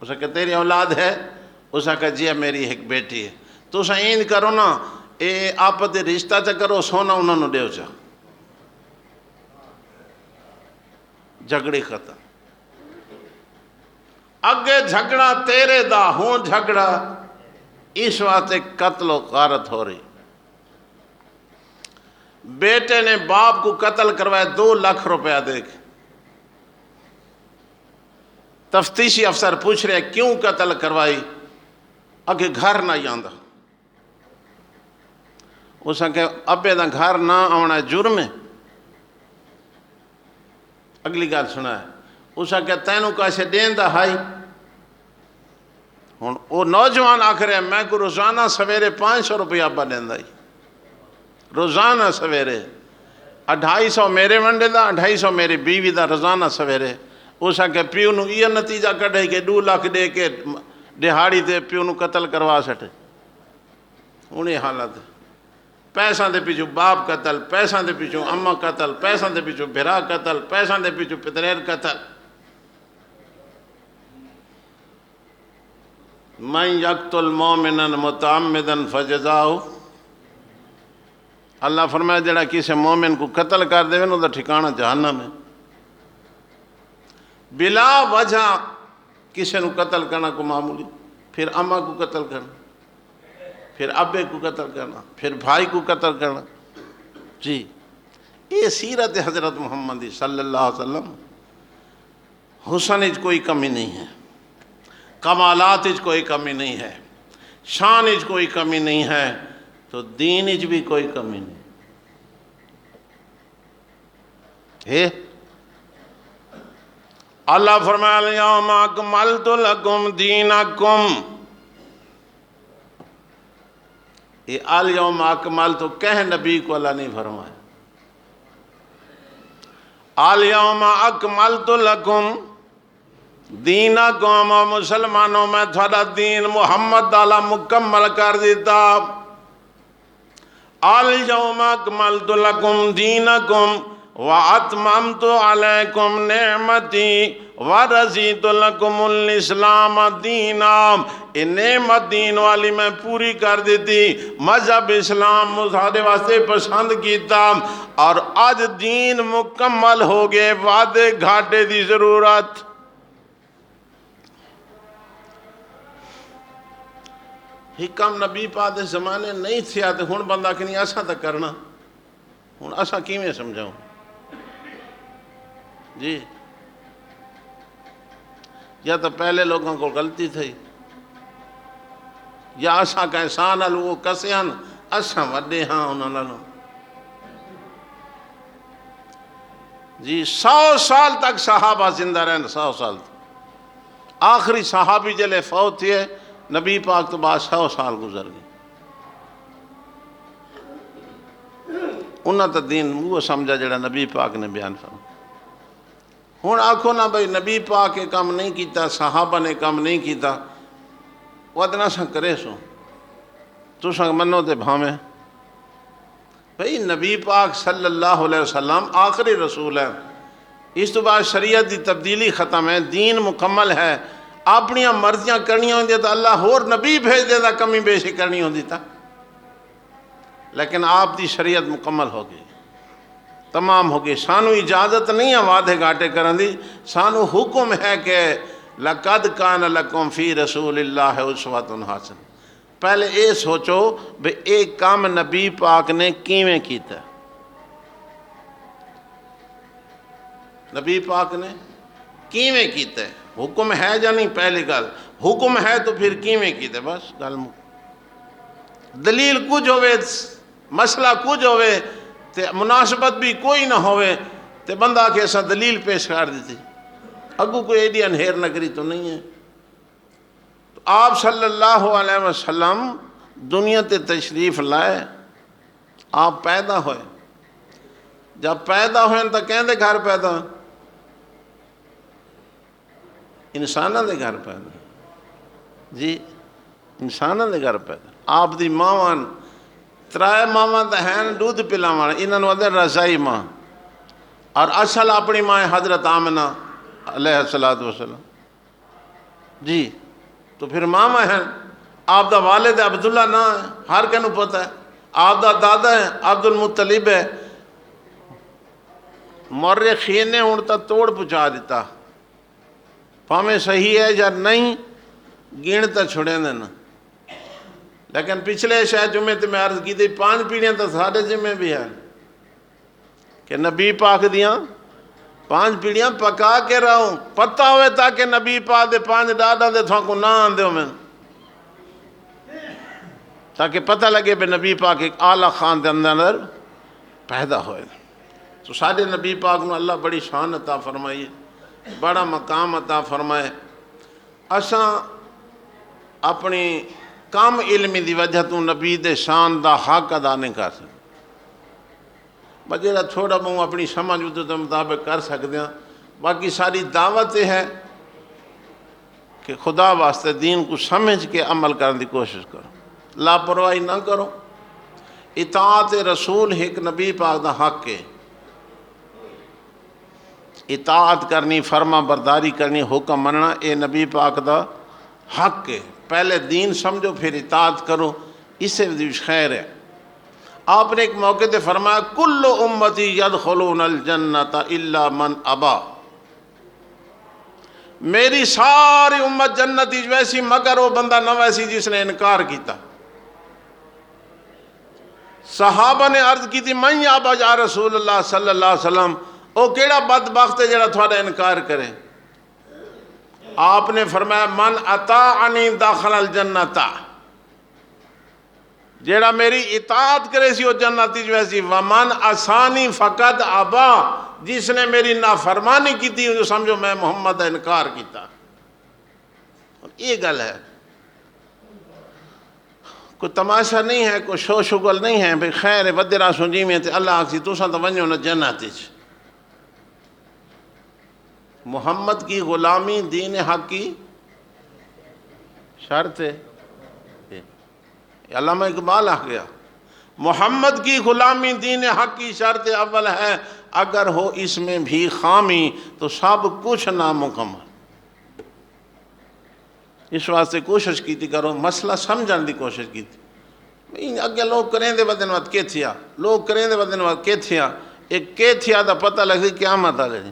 اس کا تیری اولاد ہے؟ اس کا جی میری ایک بیٹی ہے. تو اسا این کرو نا، اے آپ دے رشتہ چا کرو، سونا انہوں نے دیو چا. جھگڑی ختم. اگے جھگڑا تیرے دا، ہوں جھگڑا اس واسطے قتل و غارت ہو رہی. بیٹے نے باپ کو قتل کروائے 2 لاکھ روپیہ دے کے. تفتیشی افسر پوچھ رہے کیوں قتل کروائی؟ اگے گھر نہ آندا. اس نے کہا ابے دا گھر نہ آنا جرم ہے. اگلی گال سنا ہے، اس نے کہا تینوں کیسے دین دا ہائی. ہن وہ نوجوان آکھ رہے ہیں میں کو روزانہ سویرے 500 روپیہ ابا دیندا ہی، روزانہ سویرے 250 میرے ونڈے دا، 250 میری بیوی دا روزانہ سویرے. اس نے کہا پیو نو یہ نتیجہ کڈے کہ 2 لاکھ دے کے دہاڑی دے پیو نو قتل کروا سٹے. انہیں حالت پیسوں دے پیچھو باپ قتل، پیسوں دے پیچھو اماں قتل، پیسوں دے پیچھو بھرا قتل، پیسوں دے پیچھو پتریر قتل. من یقتل مومنا متعمدا فجزاؤ، اللہ فرمایا جڑا کسی مومن کو قتل کر دے انہوں دا ٹھکانہ جہنم ہے. بلا وجہ کسی نو قتل کرنا کو معمولی، پھر اماں کو قتل کرنا، پھر ابے کو قتل کرنا، پھر بھائی کو قتل کرنا. جی یہ سیرت حضرت محمد صلی اللہ علیہ وسلم. حسن اچ کوئی کمی نہیں ہے، کمالات اچ کوئی کمی نہیں ہے، شان اچ کوئی کمی نہیں ہے، تو دین اچ بھی کوئی کمی نہیں ہے. اللہ فرمایا الیوم اکملت لکم دینکم. یہ الیوم اکملت کہہ نبی کو اللہ نہیں فرمایا. الیوم اکملت لکم دینکم، مسلمانوں میں تھوڑا دین محمد تعالیٰ مکمل کر دیتا. الیوم اکملت لکم دینکم وَأَتْمَمْتُ عَلَيْكُمْ نِعْمَتِي وَرَضِيتُ لَكُمُ الْإِسْلَامَ دِينًا، یہ نعمت دین والی میں پوری کر دیتی، مذہب اسلام مجھے واسطے پسند کیتا، اور آج دین مکمل ہو گئے، وعدے گھاٹے دی ضرورت۔ حکم نبی پاک دے زمانے نہیں تھیا تے ہن بندہ کہ نہیں ایسا تک کرنا، ہن ایسا کیویں سمجھاؤں؟ جی یا تو پہلے لوگوں کو غلطی تھی، یا اساں کا احسان ہل وہ کسے ہن، اساں وڈے ہاں انہاں نالوں۔ جی 100 سال تک صحابہ زندہ رہن، 100 سال تک، آخری صحابی جلے فوت تھے نبی پاک تو بعد 100 سال گزر گئے، انہاں تا دین وہ سمجھا جڑا نبی پاک نے بیان فرمایا۔ ہن آکھو نا بھئی نبی پاک کے کام نہیں کیتا، صحابہ نے کام نہیں کیتا، وادنا سا کرے سو تو سا منو تے بھامے۔ بھئی نبی پاک صلی اللہ علیہ وسلم آخری رسول ہے، اس تو بعد شریعت دی تبدیلی ختم ہے، دین مکمل ہے، اپنیاں مرضیاں کرنی ہوں دیتا اللہ اور نبی بھیج دیتا، کمی بیشی کرنی ہوں دیتا، لیکن آپ دی شریعت مکمل ہو گئی، تمام ہو گئی، سانو اجازت نہیں ہے وعدے گھاٹے کرن دی، سانو حکم ہے کہ لَقَدْ كَانَ لَكُمْ فِي رَسُولِ اللَّهِ أُسْوَةٌ حَسَنَةٌ۔ پہلے اے سوچو بے ایک کام نبی پاک نے کیویں کیتا ہے، نبی پاک نے کیویں کیتا ہے، حکم ہے یا نہیں؟ پہلی گل حکم ہے تو پھر کیویں کیتا ہے، بس گل دلیل کچھ ہوئے، مسئلہ کچھ ہوئے تے مناسبت بھی کوئی نہ ہوئے تے بندہ کے ایسا دلیل پیش کر دیتی، اگو کوئی ایڈی انہیر نگری تو نہیں ہے۔ تو آپ صلی اللہ علیہ وسلم دنیا تے تشریف لائے، آپ پیدا ہوئے، جب پیدا ہوئے تو کہندے گھر پیدا ہوئے، انسانہ دے گھر پیدا، جی انسانہ دے گھر پیدا۔ آپ دی ماوان ترائے ماواں دا ہیں دودھ پلاوان، انہاں نوں آندے رضائی ماں، اور اصل اپنی ماں حضرت آمنہ علیہ السلام، جی تو پھر ماما ہیں۔ آپ دا والد عبداللہ نہ ہے، ہر کنوں پتہ ہے، آپ دا دادا ہے عبد المطلب ہے، مورخین نے ان تا توڑ پچا دیتا، پاویں صحیح ہے یا نہیں گنتا چھڑے دینا، لیکن پچھلے شاید جمعے تے میں عرض کی تھی 5 پیڑھیاں تو سارے جمعے بھی ہیں کہ نبی پاک دیاں 5 پیڑھیاں پکا کے رہوں، پتہ ہوئے تاکہ نبی پاک دے 5 ڈاڈا دے تھوڑا کو نہ آن دیو میں، تاکہ پتہ لگے بے نبی پاک ایک اعلیٰ خان دے اندر پیدا ہوئے۔ تو سارے نبی پاک نو اللہ بڑی شان عطا فرمائی، بڑا مقام عطا فرمائے، اساں اپنی کم علمی دی وجہ تو نبی دے شان دا حق ادا نہیں کر سکتے، بجیرہ تھوڑا بہوں اپنی سمجھ دے مطابق کر سکتے ہیں، باقی ساری دعوت ہے کہ خدا واسطے دین کو سمجھ کے عمل کرنے دی کوشش کرو، لاپرواہی نہ کرو، اطاعت رسول ایک نبی پاک دا حق ہے، اطاعت کرنی، فرما برداری کرنی، حکم مننا، اے نبی پاک دا حق ہے، پہلے دین سمجھو پھر اطاعت کرو، اس سے بھی خیر ہے۔ آپ نے ایک موقع تے فرمایا کل امتی یدخلون الجنت الا من ابا، میری ساری امت جنتی ویسی مگر وہ بندہ نہ ویسی جس نے انکار کیتا۔ صحابہ نے عرض کی تھی من یابا یا رسول اللہ صلی اللہ علیہ وسلم، او کیڑا بدبخت ہے جڑا تھوڑا انکار کرے؟ آپ نے فرمایا من اطاعنی داخل الجنت، جیڑا میری اطاعت کرے سی وہ جنتی ویسی، ومن عصانی فقد ابا، جس نے میری نافرمانی کی تھی جو سمجھو میں محمد انکار کیتا۔ یہ گل ہے، کوئی تماشا نہیں ہے، کوئی شو شگل نہیں ہے، بھئی خیر ودرا سنجی میں تے اللہ آکسی تو سا تو ونجو نہ جنتی چھ۔ محمد کی غلامی دین حق کی شرط ہے، علامہ اقبال آ گیا محمد کی غلامی دین حق کی شرط اول ہے، اگر ہو اس میں بھی خامی تو سب کچھ نامکمل۔ اس واسطے کوشش کی تھی کرو، مسئلہ سمجھنے دی کوشش کی تھی۔ اگے لوگ کریں دے بدن وقت کے تھیا، لوگ کریں دے بدن وقت کے تھیا، ایک کے تھیا دا پتہ لگی قیامت آ گئی۔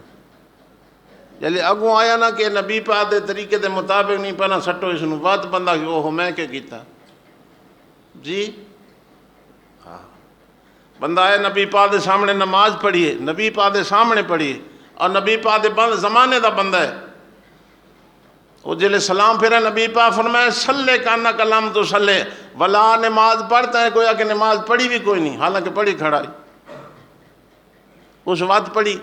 جلے اگوں آیا نا کہ نبی پاک دے طریقے دے مطابق نہیں پہنا سٹو اس نو بات بندہ کہ وہ میں کیا کیتا جی ہاں بندہ آئے نبی پاک دے سامنے نماز پڑھیے، نبی پاک دے سامنے پڑھیے، اور نبی پاک دے بند زمانے دا بندہ ہے۔ وہ جلے سلام پھرا نبی پاک فرمائے صلی کانا کلام تو صلی، ولا نماز پڑھتا ہے کوئی کہ نماز پڑھی بھی کوئی نہیں، حالانکہ پڑھی کھڑا ہے۔ اس وقت پڑھی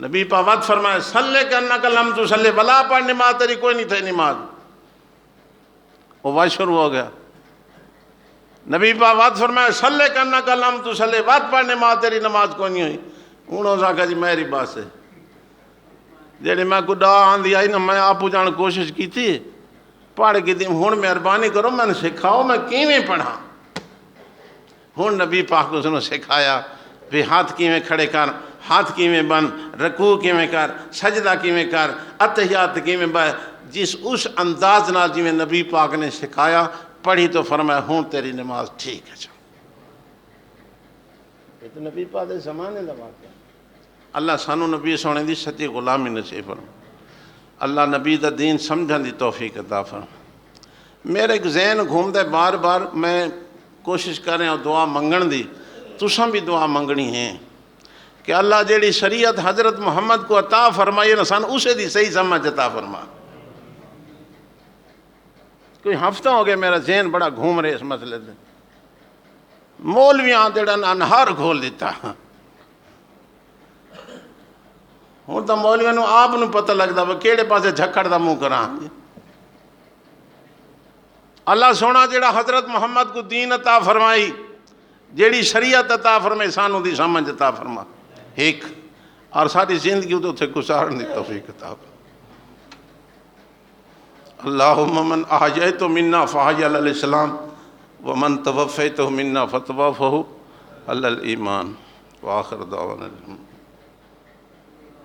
نبی پاک وقت فرمائے صلی کانا کلام تو صلی، ولا پڑھ نماز تیری کوئی نہیں تھی نماز۔ وہ وقت شروع ہو گیا۔ نبی پاک وقت فرمائے صلی کانا کلام تو صلی، وقت پڑھ نماز تیری نماز کوئی نہیں ہوئی۔ انہوں نے کہا جی میری بات سے جیڑی میں کو ڈا آندھی آئی نا میں آپ جان کوشش کی تھی پڑھ کی تھی، ہون مہربانی کرو میں نے سکھاؤ میں کیویں پڑھا۔ ہون نبی پاک کو سنو سکھایا بھی ہاتھ کیویں کھڑے کر، ہاتھ کیویں بند، رکوع کیویں کر، سجدہ کیویں کر، اتحیات کیویں بہ، جس اس انداز نال جویں نبی پاک نے سکھایا پڑھی تو فرمایا ہون تیری نماز ٹھیک ہے۔ یہ تو نبی پاک دے زمانے دا واقعہ۔ اللہ سانو نبی سونے دی سچی غلامی نصیب فرما، اللہ نبی دا دین سمجھن دی توفیق عطا فرما۔ میرے ایک ذہن گھومدا بار بار، میں کوشش کر رہا ہوں دعا منگن دی، تساں بھی دعا منگنی ہے کہ اللہ جیڑی شریعت حضرت محمد کو عطا فرمائی نا سان اسے دی صحیح سمجھ عطا فرما۔ کوئی ہفتہ ہو گیا میرا ذہن بڑا گھوم رہے اس مسئلے سے، مولویاں جڑا انہار کھول دیتا۔ ہوں تو مولویاں نو آپ نو پتہ لگتا وہ کیڑے پاسے جھکڑ دا منہ کراں۔ اللہ سونا جڑا حضرت محمد کو دین عطا فرمائی، جیڑی شریعت عطا فرمائی سانو دی سمجھ عطا فرما ایک، اور ساری زندگی تو تھے گزارن دی توفیق عطا فرما۔ اللہم من احییت منا فحی علی الاسلام ومن توفیت منا فتوفہ علی الایمان وآخر دعوانا